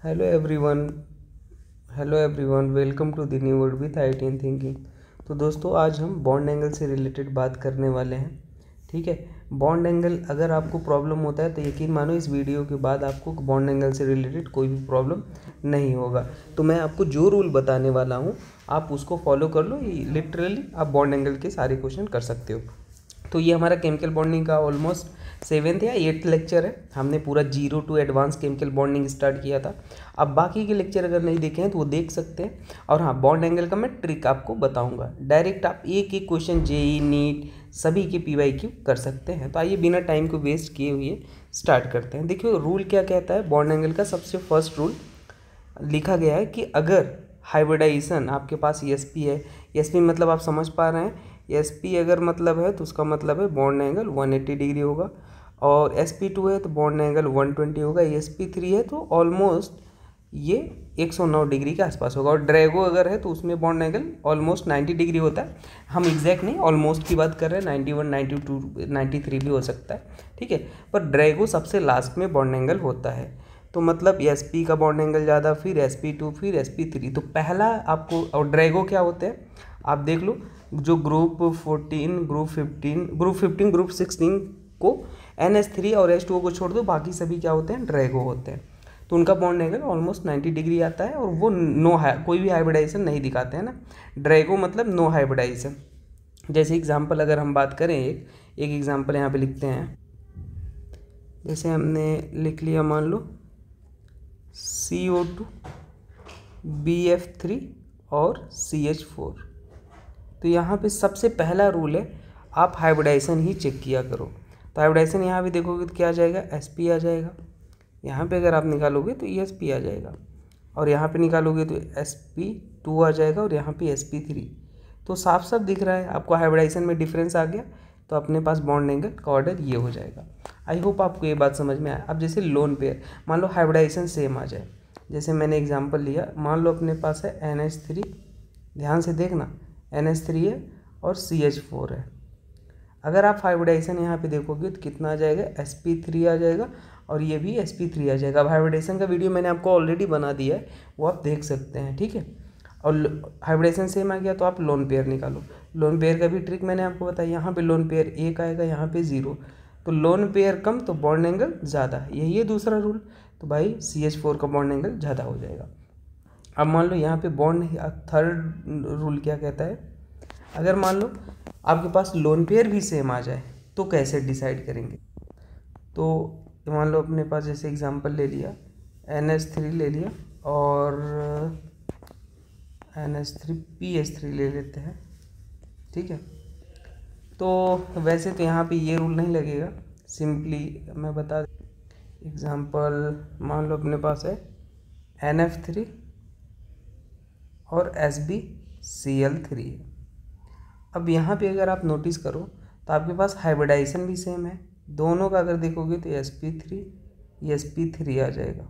Hello everyone hello everyone welcome to the new word with IT in thinking. तो दोस्तों आज हम bond angle से रिलेटेड बात करने वाले हैं। ठीक है, बॉन्ड एंगल अगर आपको प्रॉब्लम होता है तो यकीन मानो इस वीडियो के बाद आपको बॉन्ड एंगल से रिलेटेड कोई भी प्रॉब्लम नहीं होगा। तो मैं आपको जो रूल बताने वाला हूँ आप उसको फॉलो कर लो, लिटरली आप बॉन्ड एंगल के सारे क्वेश्चन कर सकते हो। तो ये हमारा केमिकल बॉन्डिंग का ऑलमोस्ट 7th या 8th लेक्चर है। हमने पूरा 0 to advance chemical bonding start किया था। अब बाकी के लेक्चर अगर नहीं देखे हैं तो वो देख सकते हैं। और हाँ, बॉन्ड एंगल का मैं ट्रिक आपको बताऊंगा। डायरेक्ट आप एक एक क्वेश्चन जेई नीट सभी के PYQ कर सकते हैं। तो आइए बिना टाइम को वेस्ट किए हुए स्टार्ट करते हैं। देखिए रूल क्या कहता है बॉन्ड एंगल का। सबसे फर्स्ट रूल लिखा गया है कि अगर हाइब्रिडाइजेशन आपके पास ESP है, ESP मतलब आप समझ पा रहे हैं, ESP अगर मतलब है तो उसका मतलब है बॉन्ड एंगल 180 डिग्री होगा, और SP2 है तो बॉन्ड एंगल 120 होगा, ESP3 है तो ऑलमोस्ट ये 109 डिग्री के आसपास होगा, और ड्रैगो अगर है तो उसमें बॉन्ड एंगल ऑलमोस्ट 90 डिग्री होता है। हम एग्जैक्ट नहीं ऑलमोस्ट की बात कर रहे हैं, 91 92 93 भी हो सकता है। ठीक है, पर ड्रैगो सबसे लास्ट में बॉन्ड एंगल होता है। तो मतलब SP का बॉन्ड एंगल ज़्यादा, फिर SP2, फिर SP3। तो पहला आपको, और ड्रैगो क्या होते हैं आप देख लो, जो ग्रुप 14 ग्रुप 16 को NH3 और H2O को छोड़ दो, बाकी सभी क्या होते हैं ड्रैगो होते हैं। तो उनका बॉन्ड एंगल ऑलमोस्ट 90 डिग्री आता है, और वो कोई भी हाइब्रिडाइजेशन नहीं दिखाते हैं ना। ड्रैगो मतलब नो हाइब्रिडाइजेशन। जैसे एग्जांपल अगर हम बात करें, एक एग्जांपल यहाँ पे लिखते हैं। जैसे हमने लिख लिया, मान लो CO2 BF3 और CH4। तो यहाँ पे सबसे पहला रूल है आप हाइब्रिडाइजेशन ही चेक किया करो। तो हाइब्रिडाइजेशन यहाँ भी देखोगे तो क्या आ जाएगा, SP आ जाएगा। यहाँ पे अगर आप निकालोगे तो ESP आ जाएगा, और यहाँ पे निकालोगे तो SP2 आ जाएगा, और यहाँ पे SP3। तो साफ साफ दिख रहा है आपको हाइब्रिडाइजेशन में डिफरेंस आ गया। तो अपने पास बॉन्ड एंगल का ऑर्डर ये हो जाएगा। आई होप आपको ये बात समझ में आया। अब जैसे लोन पेयर, मान लो हाइब्रिडाइजेशन सेम आ जाए। जैसे मैंने एग्जांपल लिया, मान लो अपने पास है NH3, ध्यान से देखना, NH3 है और CH4 है। अगर आप हाइब्रिडाइजेशन यहाँ पे देखोगे तो कितना आ जाएगा, SP3 आ जाएगा, और ये भी SP3 आ जाएगा। अब हाइब्रिडाइजेशन का वीडियो मैंने आपको ऑलरेडी बना दिया है, वो आप देख सकते हैं। ठीक है, और हाइब्रिडाइजेशन सेम आ गया तो आप लोन पेयर निकालो। लोन पेयर का भी ट्रिक मैंने आपको बताया। यहाँ पे लोन पेयर 1 आएगा, यहाँ पे 0। तो लोन पेयर कम तो बॉन्ड एंगल ज़्यादा, यही है दूसरा रूल। तो भाई CH4 का बॉन्ड एंगल ज़्यादा हो जाएगा। अब मान लो यहाँ पे बॉन्ड, थर्ड रूल क्या कहता है, अगर मान लो आपके पास लोन पेयर भी सेम आ जाए तो कैसे डिसाइड करेंगे। तो मान लो अपने पास जैसे एग्जांपल ले लिया, NH3 ले लिया और NH3PH3 ले लेते हैं। ठीक है, तो वैसे तो यहाँ पे ये रूल नहीं लगेगा, सिंपली मैं बता एग्जांपल, मान लो अपने पास है NF3 और SbCl3 है। अब यहाँ पे अगर आप नोटिस करो तो आपके पास हाइब्रिडाइजेशन भी सेम है, दोनों का अगर देखोगे तो SP3 आ जाएगा।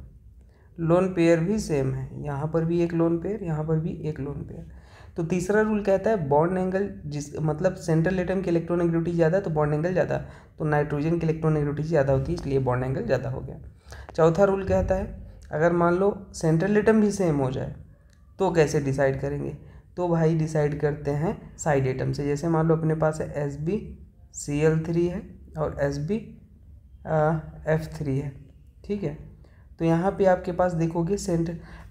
लोन पेयर भी सेम है, यहाँ पर भी एक लोन पेयर, यहाँ पर भी एक लोन पेयर। तो तीसरा रूल कहता है बॉन्ड एंगल जिस मतलब सेंट्रल एटम की इलेक्ट्रोनेगेटिविटी ज़्यादा है तो बॉन्ड एंगल ज़्यादा, तो नाइट्रोजन की इलेक्ट्रोनेगेटिविटी ज़्यादा होती है, इसलिए बॉन्ड एंगल ज़्यादा हो गया। चौथा रूल कहता है अगर मान लो सेंट्रल एटम भी सेम हो जाए तो कैसे डिसाइड करेंगे। तो भाई डिसाइड करते हैं साइड एटम से। जैसे मान लो अपने पास है SbCl3 है और SbF3 है। ठीक है, तो यहाँ पे आपके पास देखोगे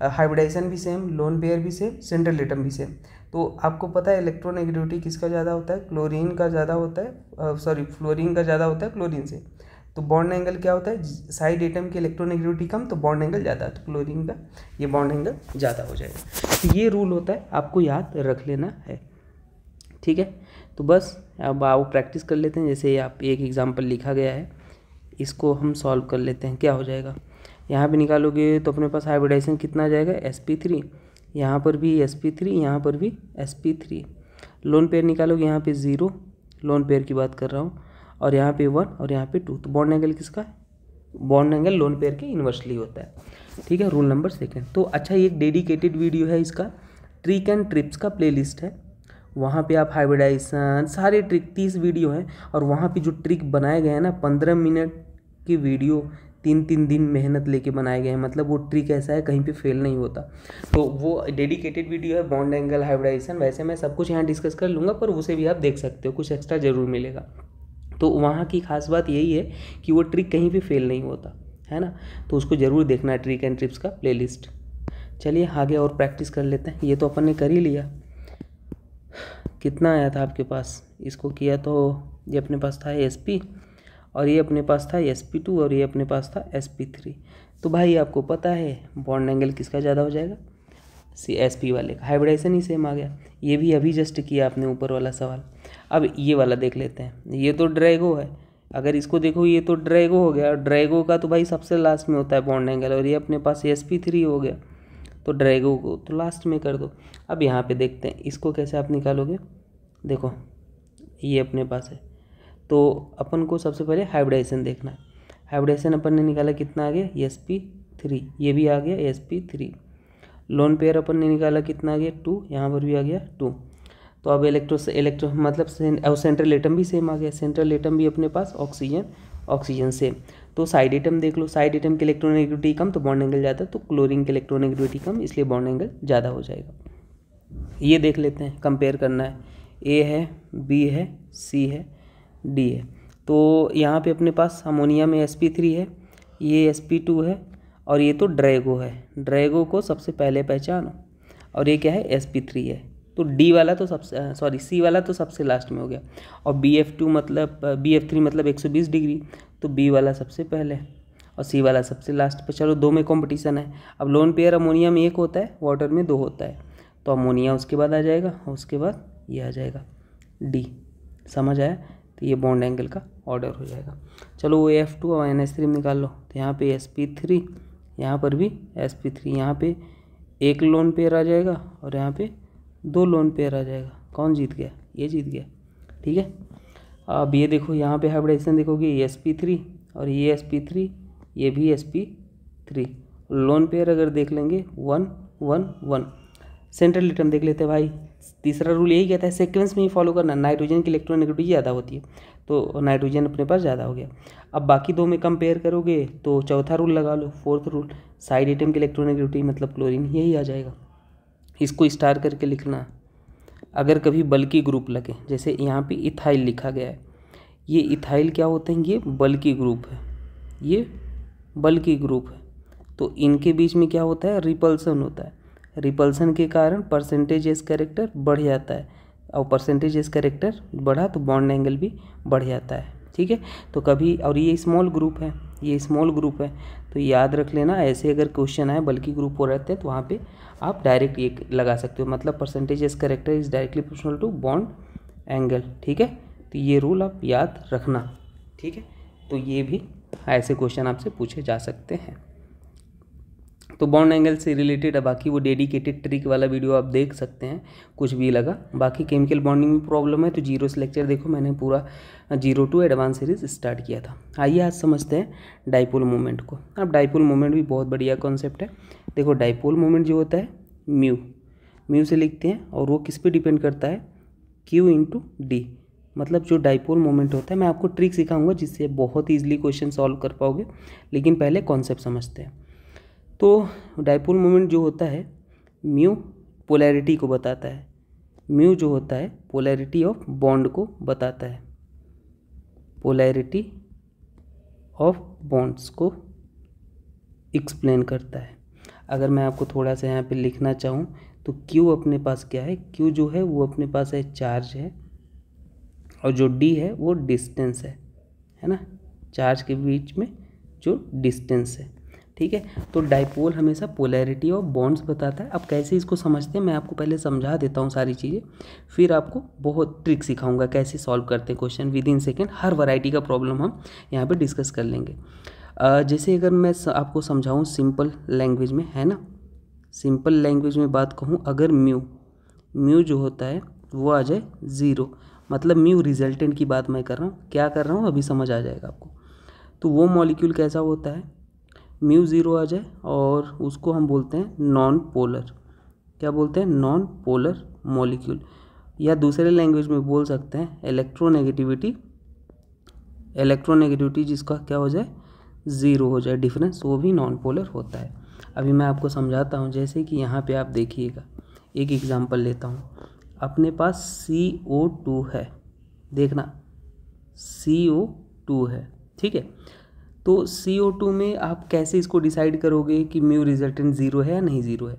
हाइब्रिडाइजेशन भी सेम, लोन पेयर भी सेम, सेंट्रल एटम भी सेम। तो आपको पता है इलेक्ट्रोनेगेटिविटी किसका ज़्यादा होता है, क्लोरीन का ज़्यादा होता है, फ्लोरीन का ज़्यादा होता है क्लोरीन से। तो बॉन्ड एंगल क्या होता है, साइड एटम की इलेक्ट्रोनेगेटिविटी कम तो बॉन्ड एंगल ज़्यादा, तो क्लोरीन का ये बॉन्ड एंगल ज़्यादा हो जाएगा। तो ये रूल होता है, आपको याद रख लेना है। ठीक है, तो बस अब आओ प्रैक्टिस कर लेते हैं। जैसे आप एक एग्जांपल लिखा गया है, इसको हम सॉल्व कर लेते हैं। क्या हो जाएगा, यहाँ पे निकालोगे तो अपने पास हाइब्रिडाइजेशन कितना आ जाएगा, SP3, यहाँ पर भी SP3, यहाँ पर भी SP3। लोन पेयर निकालोगे, यहाँ पे 0, लोन पेयर की बात कर रहा हूँ, और यहाँ पे 1 और यहाँ पे 2। तो बॉन्ड एंगल किसका है, बॉन्ड एंगल लोन पेयर के इन्वर्सली होता है। ठीक है, रूल नंबर 2। तो अच्छा, ये एक डेडिकेटेड वीडियो है, इसका ट्रिक एंड ट्रिप्स का प्लेलिस्ट है, वहाँ पे आप हाइब्रिडाइजेशन सारे ट्रिक 30 वीडियो हैं, और वहाँ पे जो ट्रिक बनाए गए हैं ना 15 मिनट की वीडियो 3 दिन मेहनत लेके बनाए गए हैं, मतलब वो ट्रिक ऐसा है कहीं पे फेल नहीं होता। तो वो डेडिकेटेड वीडियो है बॉन्ड एंगल हाइब्रिडाइजेशन। वैसे मैं सब कुछ यहाँ डिस्कस कर लूँगा, पर उसे भी आप देख सकते हो, कुछ एक्स्ट्रा ज़रूर मिलेगा। तो वहाँ की खास बात यही है कि वो ट्रिक कहीं भी फेल नहीं होता है ना। तो उसको ज़रूर देखना है, ट्रिक एंड ट्रिप्स का प्लेलिस्ट। चलिए आगे और प्रैक्टिस कर लेते हैं। ये तो अपन ने कर ही लिया। कितना आया था आपके पास, इसको किया तो ये अपने पास था SP, और ये अपने पास था SP2, और ये अपने पास था SP3। तो भाई आपको पता है बॉन्ड एंगल किसका ज़्यादा हो जाएगा, SP वाले का। हाइब्रिडाइजेशन ही सेम आ गया। ये भी अभी जस्ट किया आपने ऊपर वाला सवाल। अब ये वाला देख लेते हैं। ये तो ड्रैगो है, अगर इसको देखो ये तो ड्रैगो हो गया। ड्रैगो का तो भाई सबसे लास्ट में होता है बॉन्ड एंगल, और ये अपने पास SP3 हो गया। तो ड्रैगो को तो लास्ट में कर दो। अब यहाँ पे देखते हैं इसको कैसे आप निकालोगे। देखो ये अपने पास है, तो अपन को सबसे पहले हाइब्रिडाइजेशन देखना है। हाइब्रिडाइजेशन अपन ने निकाला, कितना आ गया SP3, ये भी आ गया SP3। लोन पेयर अपन ने निकाला, कितना आ गया 2, यहाँ पर भी आ गया 2। तो अब इलेक्ट्रो मतलब सेंट्रल एटम भी सेम आ गया। सेंट्रल एटम भी अपने पास ऑक्सीजन सेम। तो साइड एटम देख लो, साइड एटम की इलेक्ट्रोनेगेटिविटी कम तो बॉन्ड एंगल ज़्यादा, तो क्लोरीन की इलेक्ट्रोनेगेटिविटी कम, इसलिए बॉन्ड एंगल ज़्यादा हो जाएगा। ये देख लेते हैं, कंपेयर करना है। A है, B है, C है, D है। तो यहाँ पे अपने पास अमोनिया में SP3 है, ये SP2 है, और ये तो ड्रैगो है। ड्रैगो को सबसे पहले पहचानो, और ये क्या है SP3 है। तो D वाला तो C वाला तो सबसे लास्ट में हो गया। और BF3 मतलब 120 डिग्री, तो B वाला सबसे पहले और C वाला सबसे लास्ट पे। चलो दो में कंपटीशन है। अब लोन पेयर अमोनिया में 1 होता है, वाटर में 2 होता है, तो अमोनिया उसके बाद आ जाएगा, और उसके बाद ये आ जाएगा D। समझ आया। तो ये बॉन्ड एंगल का ऑर्डर हो जाएगा। चलो वो F2 और NH3 निकाल लो। तो यहाँ पे SP3, यहाँ पर भी SP3, यहाँ पे 1 लोन पेयर आ जाएगा, और यहाँ पे 2 लोन पेयर आ जाएगा। कौन जीत गया, ये जीत गया। ठीक है। अब ये देखो यहाँ पे हाइब्रिडाइजेशन देखोगे, ये SP3 और ये SP3, ये भी SP3। लोन पेयर अगर देख लेंगे 1 1 1। सेंट्रल एटम देख लेते हैं भाई। तीसरा रूल यही कहता है सीक्वेंस में ही फॉलो करना। नाइट्रोजन की इलेक्ट्रोनेगेटिविटी ज़्यादा होती है, तो नाइट्रोजन अपने पास ज़्यादा हो गया। अब बाकी 2 में कंपेयर करोगे तो चौथा रूल लगा लो, 4th रूल, साइड एटम की इलेक्ट्रोनेगेटिविटी मतलब क्लोरीन, यही आ जाएगा। इसको स्टार करके लिखना। अगर कभी बल्कि ग्रुप लगे, जैसे यहाँ पे इथाइल लिखा गया है, ये इथाइल क्या होते हैं, ये बल्कि ग्रुप है, ये बल्कि ग्रुप है। तो इनके बीच में क्या होता है, रिपल्सन होता है। रिपल्सन के कारण परसेंटेज एस कैरेक्टर बढ़ जाता है, और परसेंटेज एस कैरेक्टर बढ़ा तो बॉन्ड एंगल भी बढ़ जाता है। ठीक है। तो कभी, और ये स्मॉल ग्रुप है, ये स्मॉल ग्रुप है, तो याद रख लेना। ऐसे अगर क्वेश्चन आए बल्कि ग्रुप हो रहते हैं तो वहाँ पे आप डायरेक्ट ये लगा सकते हो, मतलब percentage s character is directly proportional to bond angle. ठीक है। तो ये रूल आप याद रखना। ठीक है। तो ये भी ऐसे क्वेश्चन आपसे पूछे जा सकते हैं। तो बॉन्ड एंगल से रिलेटेड है, बाकी वो डेडिकेटेड ट्रिक वाला वीडियो आप देख सकते हैं, कुछ भी लगा। बाकी केमिकल बॉन्डिंग में प्रॉब्लम है तो 0 से लेक्चर देखो, मैंने पूरा 0 to एडवांस सीरीज स्टार्ट किया था। आइए आज समझते हैं डाइपोल मोमेंट को। अब डाइपोल मोमेंट भी बहुत बढ़िया कॉन्सेप्ट है। देखो डाइपोल मोमेंट जो होता है म्यू से लिखते हैं, और वो किस पे डिपेंड करता है, Q × D। मतलब जो डाइपोल मोमेंट होता है, मैं आपको ट्रिक सिखाऊंगा जिससे बहुत ईजिली क्वेश्चन सॉल्व कर पाओगे, लेकिन पहले कॉन्सेप्ट समझते हैं। तो डाइपोल मोमेंट जो होता है, म्यू पोलैरिटी को बताता है। म्यू जो होता है पोलैरिटी ऑफ बॉन्ड को बताता है, पोलैरिटी ऑफ बॉन्ड्स को एक्सप्लेन करता है। अगर मैं आपको थोड़ा सा यहाँ पे लिखना चाहूँ तो Q अपने पास क्या है, Q जो है वो अपने पास है चार्ज है, और जो D है वो डिस्टेंस है ना, चार्ज के बीच में जो डिस्टेंस है। ठीक है। तो डाइपोल हमेशा पोलैरिटी ऑफ बॉन्ड्स बताता है। अब कैसे इसको समझते हैं मैं आपको पहले समझा देता हूँ सारी चीज़ें, फिर आपको बहुत ट्रिक सिखाऊंगा कैसे सॉल्व करते हैं question with in second. Her variety का प्रॉब्लम हम यहाँ पे डिस्कस कर लेंगे। जैसे अगर मैं आपको समझाऊँ सिंपल लैंग्वेज में, है ना, सिंपल लैंग्वेज में बात कहूँ, अगर म्यू जो होता है वो आ जाए 0, मतलब म्यू रिजल्टेंट की बात मैं कर रहा हूँ, क्या कर रहा हूँ अभी समझ आ जाएगा आपको। तो वो मॉलिक्यूल कैसा होता है, म्यू 0 आ जाए, और उसको हम बोलते हैं नॉन पोलर। क्या बोलते हैं, नॉन पोलर मॉलिक्यूल, या दूसरे लैंग्वेज में बोल सकते हैं इलेक्ट्रोनेगेटिविटी जिसका क्या हो जाए ज़ीरो हो जाए डिफरेंस, वो भी नॉन पोलर होता है। अभी मैं आपको समझाता हूँ। जैसे कि यहाँ पे आप देखिएगा, एक एग्जांपल लेता हूँ। अपने पास CO2 है, देखना CO2 है, ठीक है। तो CO2 में आप कैसे इसको डिसाइड करोगे कि म्यू रिजल्टेंट ज़ीरो है या नहीं ज़ीरो है।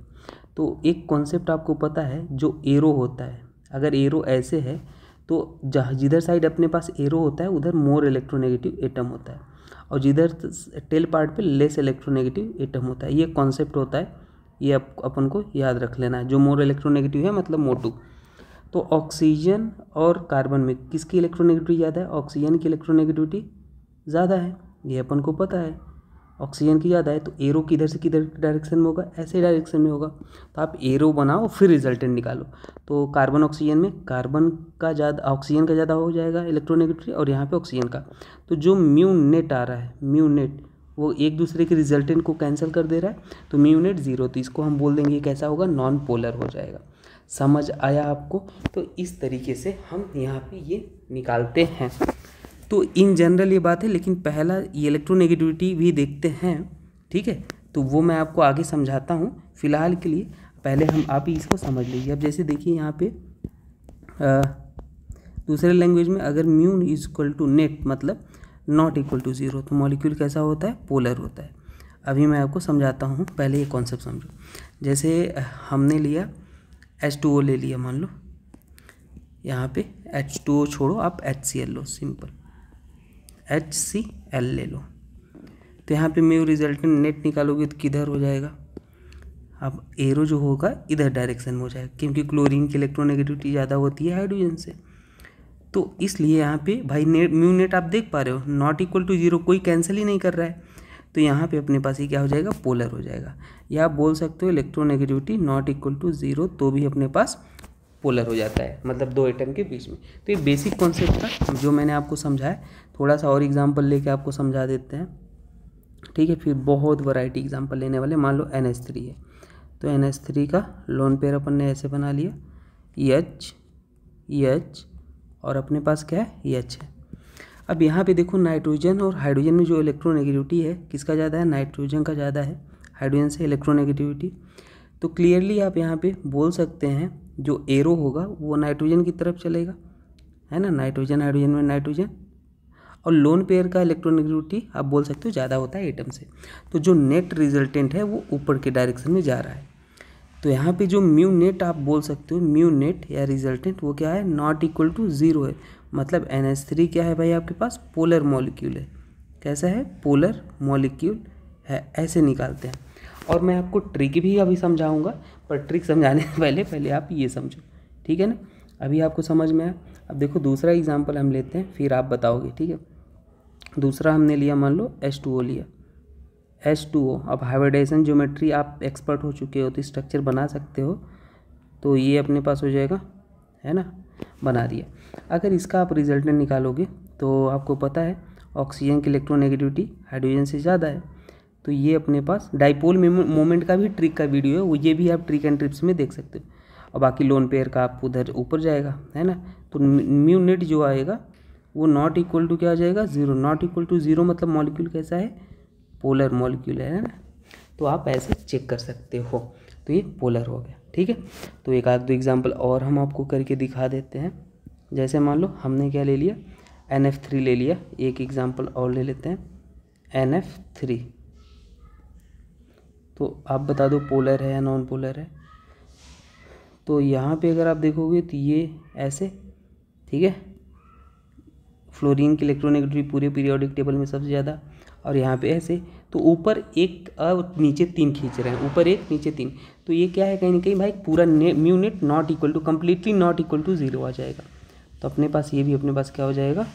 तो एक कॉन्सेप्ट आपको पता है, जो एरो होता है, अगर एरो ऐसे है तो जहाँ जिधर साइड अपने पास एरो होता है उधर मोर इलेक्ट्रोनेगेटिव एटम होता है, और जिधर टेल पार्ट पे लेस इलेक्ट्रोनेगेटिव एटम होता है। ये कॉन्सेप्ट होता है, ये अपन को याद रख लेना है। जो मोर इलेक्ट्रोनेगेटिव है मतलब मोटू। तो ऑक्सीजन और कार्बन में किसकी इलेक्ट्रोनेगेटिविटी ज़्यादा है? ऑक्सीजन की इलेक्ट्रोनेगेटिविटी ज़्यादा है, ये अपन को पता है, ऑक्सीजन की ज़्यादा है। तो एरो किधर से किधर डायरेक्शन में होगा? ऐसे डायरेक्शन में होगा। तो आप एरो बनाओ फिर रिजल्टेंट निकालो। तो कार्बन ऑक्सीजन में कार्बन का ज़्यादा, ऑक्सीजन का ज़्यादा हो जाएगा इलेक्ट्रोनेगेटिविटी, और यहाँ पे ऑक्सीजन का। तो जो म्यू नेट आ रहा है, म्यू नेट वो एक दूसरे के रिजल्टेंट को कैंसिल कर दे रहा है, तो म्यू नेट ज़ीरो। तो इसको हम बोल देंगे ये कैसा होगा? नॉन पोलर हो जाएगा। समझ आया आपको? तो इस तरीके से हम यहाँ पे ये निकालते हैं। तो इन जनरल ये बात है, लेकिन पहला ये इलेक्ट्रोनेगेटिविटी भी देखते हैं, ठीक है। तो वो मैं आपको आगे समझाता हूँ। फिलहाल के लिए पहले आप ही इसको समझ लीजिए। अब जैसे देखिए यहाँ पे दूसरे लैंग्वेज में अगर mu is equal to net मतलब नॉट इक्वल टू ज़ीरो, तो मॉलिक्यूल कैसा होता है? पोलर होता है। अभी मैं आपको समझाता हूँ, पहले ये कॉन्सेप्ट समझो। जैसे हमने लिया H2O ले लिया, मान लो यहाँ पे H2O छोड़ो, आप HCl लो, सिंपल HCl ले लो। तो यहाँ पे म्यू रिजल्टेंट नेट निकालोगे तो किधर हो जाएगा? अब एरो जो होगा इधर डायरेक्शन में हो जाएगा, क्योंकि क्लोरीन की इलेक्ट्रोनेगेटिविटी ज़्यादा होती है हाइड्रोजन से। तो इसलिए यहाँ पे भाई नेट, म्यू नेट आप देख पा रहे हो, नॉट इक्वल टू ज़ीरो, कोई कैंसिल ही नहीं कर रहा है। तो यहाँ पे अपने पास ही क्या हो जाएगा? पोलर हो जाएगा। या आप बोल सकते हो electronegativity not equal to zero, तो भी अपने पास पोलर हो जाता है, मतलब दो एटम के बीच में। तो ये बेसिक कॉन्सेप्ट था जो मैंने आपको समझाया। थोड़ा सा और एग्जांपल लेके आपको समझा देते हैं, ठीक है। फिर बहुत वैरायटी एग्जांपल लेने वाले। मान लो NH3 है, तो NH3 का लोन पेयर अपन ने ऐसे बना लिया, EH और अपने पास क्या है? H है। अब यहाँ पे देखो नाइट्रोजन और हाइड्रोजन में जो इलेक्ट्रोनेगेटिविटी है किसका ज़्यादा है? नाइट्रोजन का ज़्यादा है हाइड्रोजन से इलेक्ट्रोनेगेटिविटी। तो क्लियरली आप यहाँ पे बोल सकते हैं जो एरो होगा वो नाइट्रोजन की तरफ चलेगा, है ना। नाइट्रोजन हाइड्रोजन में नाइट्रोजन, और लोन पेयर का इलेक्ट्रोनेगेटिविटी आप बोल सकते हो ज़्यादा होता है एटम से। तो जो नेट रिजल्टेंट है वो ऊपर के डायरेक्शन में जा रहा है। तो यहाँ पे जो म्यू नेट आप बोल सकते हो, म्यू नेट या रिजल्टेंट वो क्या है? नॉट इक्वल टू ज़ीरो है। मतलब NH3 क्या है भाई? आपके पास पोलर मॉलिक्यूल है। कैसा है? पोलर मॉलिक्यूल है। ऐसे निकालते हैं। और मैं आपको ट्रिक भी अभी समझाऊंगा, पर ट्रिक समझाने से पहले आप ये समझो, ठीक है ना। अभी आपको समझ में आया। अब देखो दूसरा एग्जांपल हम लेते हैं, फिर आप बताओगे, ठीक है। दूसरा हमने लिया, मान लो H2O लिया, H2O। अब हाइब्रिडाइजेशन ज्योमेट्री आप एक्सपर्ट हो चुके हो तो स्ट्रक्चर बना सकते हो। तो ये अपने पास हो जाएगा, है ना, बना दिया। अगर इसका आप रिजल्टेंट निकालोगे तो आपको पता है ऑक्सीजन की इलेक्ट्रोनेगेटिविटी हाइड्रोजन से ज़्यादा है। तो ये अपने पास डाइपोल मोमेंट का भी ट्रिक का वीडियो है, वो ये भी आप ट्रिक एंड ट्रिप्स में देख सकते हो। और बाकी लोन पेयर का आप उधर ऊपर जाएगा, है ना। तो म्यू नेट जो आएगा वो नॉट इक्वल टू क्या आ जाएगा? Zero. Not equal to zero मतलब मॉलिक्यूल कैसा है? पोलर मॉलिक्यूल है ना। तो आप ऐसे चेक कर सकते हो। तो ये पोलर हो गया, ठीक है। तो एक आध दो एग्जांपल और हम आपको करके दिखा देते हैं। जैसे मान लो हमने क्या ले लिया? NF3 ले लिया। एक एग्जांपल और ले लेते हैं, NF3। तो आप बता दो पोलर है या नॉन पोलर है। तो यहाँ पे अगर आप देखोगे तो ये ऐसे, ठीक है। फ्लोरीन की इलेक्ट्रोनेगेटिविटी पूरे पीरियोडिक टेबल में सबसे ज़्यादा, और यहाँ पे ऐसे। तो ऊपर एक और नीचे तीन खींच रहे हैं, ऊपर एक नीचे तीन। तो ये क्या है? कहीं ना कहीं भाई पूरा mu net not equal to, completely not equal to zero आ जाएगा। तो अपने पास ये भी अपने पास क्या हो जाएगा?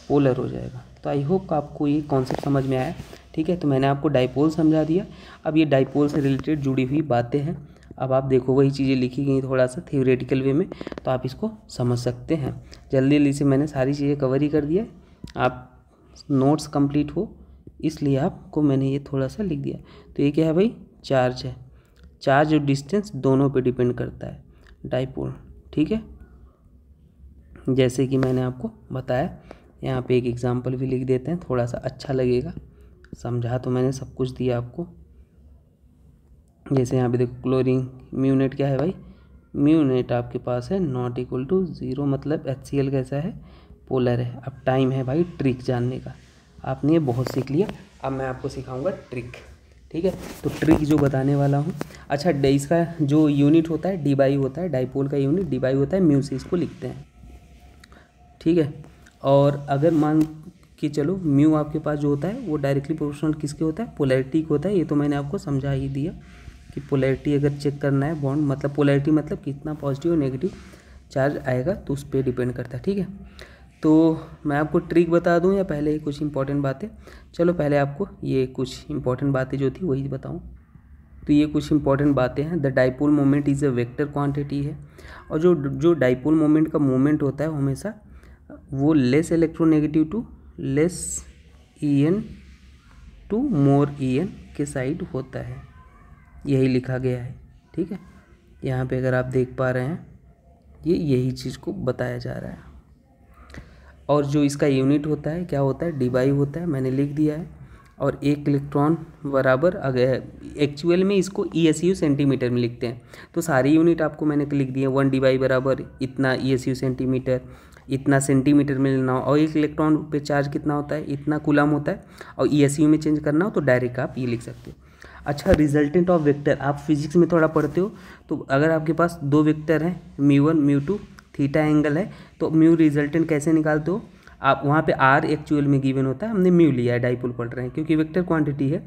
पोलर हो जाएगा। तो आई होप आपको ये कॉन्सेप्ट समझ में आया, ठीक है। तो मैंने आपको डाइपोल समझा दिया। अब ये डाइपोल से रिलेटेड जुड़ी हुई बातें हैं। अब आप देखो वही चीज़ें लिखी गई थोड़ा सा थियोरेटिकल वे में, तो आप इसको समझ सकते हैं। जल्दी जल्दी से मैंने सारी चीज़ें कवर ही कर दिया। आप नोट्स कंप्लीट हो इसलिए आपको मैंने ये थोड़ा सा लिख दिया। तो ये क्या है भाई? चार्ज है। चार्ज और डिस्टेंस दोनों पे डिपेंड करता है डाइपोल, ठीक है। जैसे कि मैंने आपको बताया, यहाँ पे एक एग्जांपल भी लिख देते हैं, थोड़ा सा अच्छा लगेगा। समझा तो मैंने सब कुछ दिया आपको। जैसे यहाँ पे देखो क्लोरीन म्यू नेट क्या है भाई, म्यू नेट आपके पास है नॉट इक्वल टू 0, मतलब HCl कैसा है, पोलर है। अब टाइम है भाई ट्रिक जानने का। आपने ये बहुत सीख लिया, अब मैं आपको सिखाऊंगा ट्रिक। ठीक है, तो ट्रिक जो बताने वाला हूँ। अच्छा, इसका जो यूनिट होता है डी होता है, डाइपोल का यूनिट डी होता है, म्यू से इसको लिखते हैं। ठीक है, और अगर मान कि चलो म्यू आपके पास जो होता है वो डायरेक्टली प्रोपोर्शनल किसके होता है, पोलैरिटी को होता है। ये तो मैंने आपको समझा ही दिया कि पोलैरिटी अगर चेक करना है बॉन्ड, मतलब पोलैरिटी मतलब कितना पॉजिटिव और नेगेटिव चार्ज आएगा, तो उस पर डिपेंड करता है। ठीक है, तो मैं आपको ट्रिक बता दूं या पहले कुछ इंपॉर्टेंट बातें? चलो पहले आपको ये कुछ इंपॉर्टेंट बातें जो थी वही बताऊं। तो ये कुछ इंपॉर्टेंट बातें हैं। The dipole moment is a vector quantity है, और जो डाइपोल मोमेंट का मोमेंट होता है हमेशा वो less electronegative to less En to more En के साइड होता है, यही लिखा गया है। ठीक है, यहाँ पे अगर आप देख पा रहे हैं ये यही चीज़ को बताया जा रहा है। और जो इसका यूनिट होता है क्या होता है, डी होता है, मैंने लिख दिया है। और एक इलेक्ट्रॉन बराबर, अगर एक्चुअल में इसको ESU सेंटीमीटर में लिखते हैं, तो सारी यूनिट आपको मैंने लिख दी है। 1 डी बराबर इतना ESU सेंटीमीटर, इतना सेंटीमीटर में लेना हो, और एक इलेक्ट्रॉन पे चार्ज कितना होता है, इतना कूलम होता है, और ESU में चेंज करना हो तो डायरेक्ट आप ये लिख सकते हो। अच्छा, रिजल्टेंट ऑफ वेक्टर, आप फिजिक्स में थोड़ा पढ़ते हो, तो अगर आपके पास दो वेक्टर हैं μ1 μ2, थीटा एंगल है, तो म्यू रिजल्टेंट कैसे निकालते हो आप? वहाँ पे R एक्चुअल में गिवन होता है, हमने म्यू लिया है, डाइपोल पढ़ रहे हैं, क्योंकि वेक्टर क्वांटिटी है,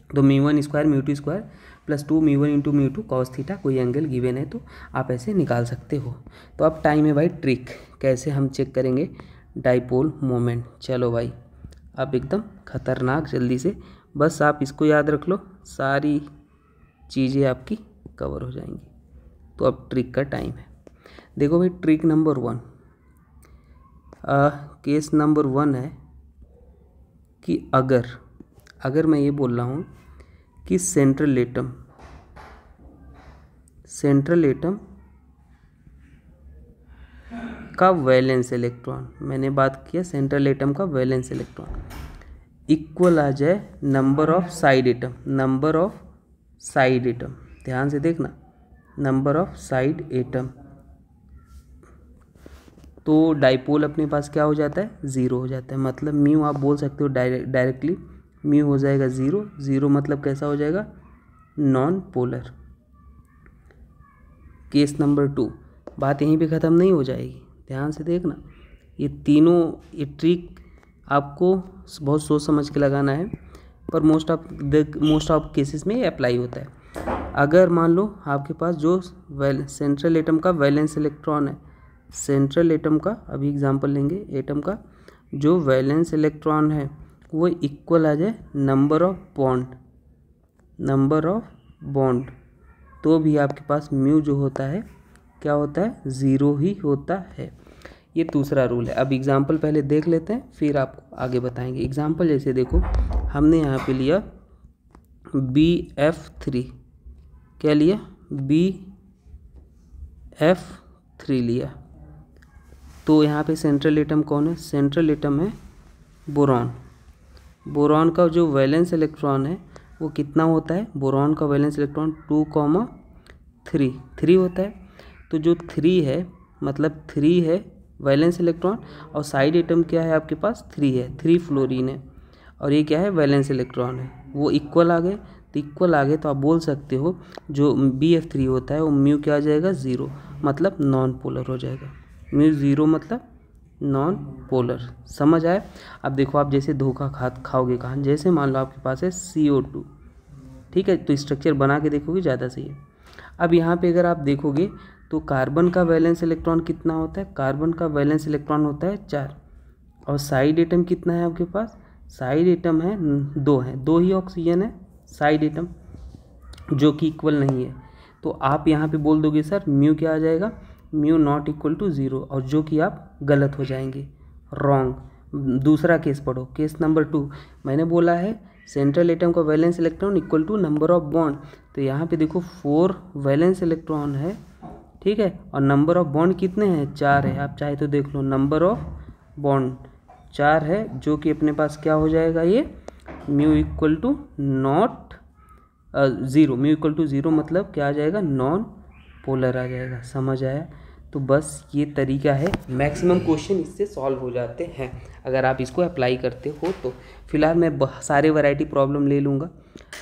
तो μ1 square μ2 square plus 2 μ1 into μ2 cos theta, कोई एंगल गिवन है तो आप ऐसे निकाल सकते हो। तो अब टाइम है भाई ट्रिक, कैसे हम चेक करेंगे डाइपोल मोमेंट। चलो भाई, अब एकदम खतरनाक, जल्दी से बस आप इसको याद रख लो, सारी चीज़ें आपकी कवर हो जाएंगी। तो अब ट्रिक का टाइम है। देखो भाई, ट्रिक नंबर 1, केस नंबर 1 है कि अगर मैं ये बोल रहा हूँ कि सेंट्रल एटम का वैलेंस इलेक्ट्रॉन, मैंने बात किया सेंट्रल एटम का वैलेंस इलेक्ट्रॉन इक्वल आ जाए नंबर ऑफ साइड एटम, ध्यान से देखना, नंबर ऑफ साइड एटम, तो डाइपोल अपने पास क्या हो जाता है, 0 हो जाता है। मतलब म्यू आप बोल सकते हो डायरेक्टली म्यू हो जाएगा 0 मतलब कैसा हो जाएगा, नॉन पोलर। केस नंबर 2, बात यहीं पे ख़त्म नहीं हो जाएगी, ध्यान से देखना, ये तीनों, ये ट्रिक आपको बहुत सोच समझ के लगाना है, पर मोस्ट ऑफ केसेस में ये अप्लाई होता है। अगर मान लो आपके पास जो सेंट्रल एटम का वैलेंस इलेक्ट्रॉन है, सेंट्रल एटम का, अभी एग्जांपल लेंगे, एटम का जो वैलेंस इलेक्ट्रॉन है वो इक्वल आ जाए नंबर ऑफ बॉन्ड, तो भी आपके पास म्यू जो होता है क्या होता है, 0 ही होता है। ये दूसरा रूल है। अब एग्जांपल पहले देख लेते हैं, फिर आपको आगे बताएंगे। एग्जांपल जैसे देखो, हमने यहाँ पे लिया BF3, क्या लिया, BF3 लिया, तो यहाँ पे सेंट्रल एटम कौन है, सेंट्रल एटम है बोरॉन का जो वैलेंस इलेक्ट्रॉन है वो कितना होता है, बोरॉन का वैलेंस इलेक्ट्रॉन 2,3 होता है। तो जो 3 है, मतलब 3 है वैलेंस इलेक्ट्रॉन, और साइड एटम क्या है आपके पास, 3 है, 3 फ्लोरीन है, और ये क्या है, वैलेंस इलेक्ट्रॉन है, वो इक्वल आ गए। तो इक्वल आ गए तो आप बोल सकते हो जो BF3 होता है वो म्यू क्या आ जाएगा, 0, मतलब नॉन पोलर हो जाएगा। म्यू 0 मतलब नॉन पोलर, समझ आए? अब देखो, आप जैसे धोखा खाओगे कहाँ, जैसे मान लो आपके पास है CO2, ठीक है, तो स्ट्रक्चर बना के देखोगे ज़्यादा सही है। अब यहाँ पे अगर आप देखोगे तो कार्बन का वैलेंस इलेक्ट्रॉन कितना होता है, कार्बन का वैलेंस इलेक्ट्रॉन होता है 4, और साइड एटम कितना है आपके पास, साइड एटम है 2 है, 2 ही ऑक्सीजन है साइड एटम, जो कि इक्वल नहीं है। तो आप यहाँ पे बोल दोगे सर म्यू क्या आ जाएगा, म्यू नॉट इक्वल टू 0, और जो कि आप गलत हो जाएंगे, रॉन्ग। दूसरा केस पढ़ो, केस नंबर 2, मैंने बोला है सेंट्रल एटम का valence electron equal to number of bond, तो यहाँ पे देखो 4 वैलेंस इलेक्ट्रॉन है, ठीक है, और नंबर ऑफ बॉन्ड कितने हैं, 4 है। आप चाहे तो देख लो, नंबर ऑफ बॉन्ड 4 है, जो कि अपने पास क्या हो जाएगा, ये mu equal to not zero, mu equal to zero मतलब क्या आ जाएगा, नॉन पोलर आ जाएगा। समझ आया? तो बस ये तरीका है, मैक्सिमम क्वेश्चन इससे सॉल्व हो जाते हैं अगर आप इसको अप्लाई करते हो तो। फिलहाल मैं सारे वैरायटी प्रॉब्लम ले लूँगा,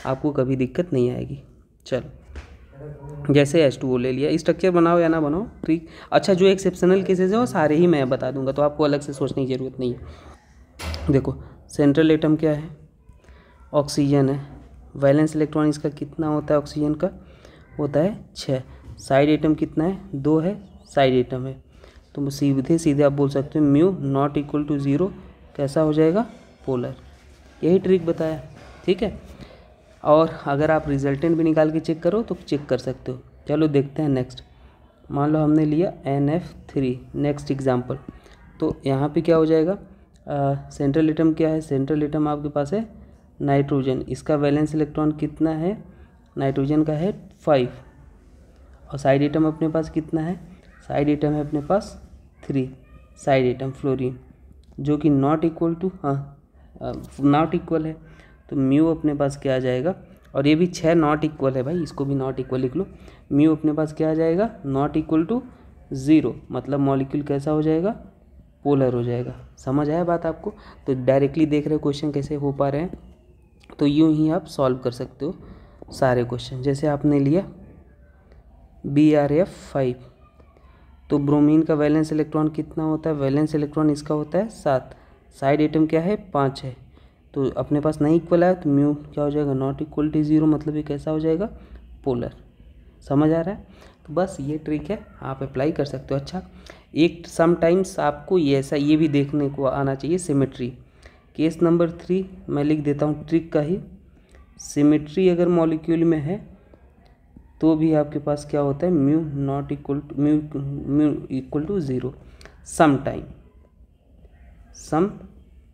आपको कभी दिक्कत नहीं आएगी। चलो, जैसे H2O ले लिया, स्ट्रक्चर बनाओ या ना बनाओ, ठीक। अच्छा, जो एक्सेप्शनल केसेस हैं वो सारे ही मैं बता दूंगा, तो आपको अलग से सोचने की ज़रूरत नहीं है। देखो, सेंट्रल एटम क्या है, ऑक्सीजन है। वैलेंस इलेक्ट्रॉन इसका कितना होता है, ऑक्सीजन का होता है 6। साइड एटम कितना है, 2 है, साइड एटम है। तो सीधे सीधे आप बोल सकते हो mu not equal to zero कैसा हो जाएगा, पोलर। यही ट्रिक बताया, ठीक है। और अगर आप रिजल्टेंट भी निकाल के चेक करो तो चेक कर सकते हो। चलो देखते हैं नेक्स्ट। मान लो हमने लिया NF3, नेक्स्ट एग्जांपल। तो यहाँ पे क्या हो जाएगा, सेंट्रल एटम क्या है, सेंट्रल एटम आपके पास है नाइट्रोजन। इसका वैलेंस इलेक्ट्रॉन कितना है, नाइट्रोजन का है 5। और साइड एटम अपने पास कितना है, साइड एटम है अपने पास 3। साइड एटम फ्लोरीन, जो कि not equal to, not equal है, तो म्यू अपने पास क्या आ जाएगा। और ये भी 6 नॉट इक्वल है भाई, इसको भी नॉट इक्वल लिख लो। म्यू अपने पास क्या आ जाएगा, नॉट इक्वल टू ज़ीरो, मतलब मॉलिक्यूल कैसा हो जाएगा, पोलर हो जाएगा। समझ आया बात आपको? तो डायरेक्टली देख रहे हो क्वेश्चन कैसे हो पा रहे हैं, तो यूँ ही आप सॉल्व कर सकते हो सारे क्वेश्चन। जैसे आपने लिया BrF5, तो ब्रोमीन का वैलेंस इलेक्ट्रॉन कितना होता है, वैलेंस इलेक्ट्रॉन इसका होता है 7। साइड एटम क्या है, 5 है। तो अपने पास नहीं इक्वल है, तो म्यू क्या हो जाएगा, नॉट इक्वल टू ज़ीरो, मतलब ये कैसा हो जाएगा, पोलर। समझ आ रहा है? तो बस ये ट्रिक है, आप अप्लाई कर सकते हो। अच्छा, एक समटाइम्स आपको ये भी देखने को आना चाहिए, सिमेट्री। केस नंबर 3 मैं लिख देता हूँ ट्रिक का ही। सिमेट्री अगर मॉलिक्यूल में है तो भी आपके पास क्या होता है, mu not equal to mu equal to zero some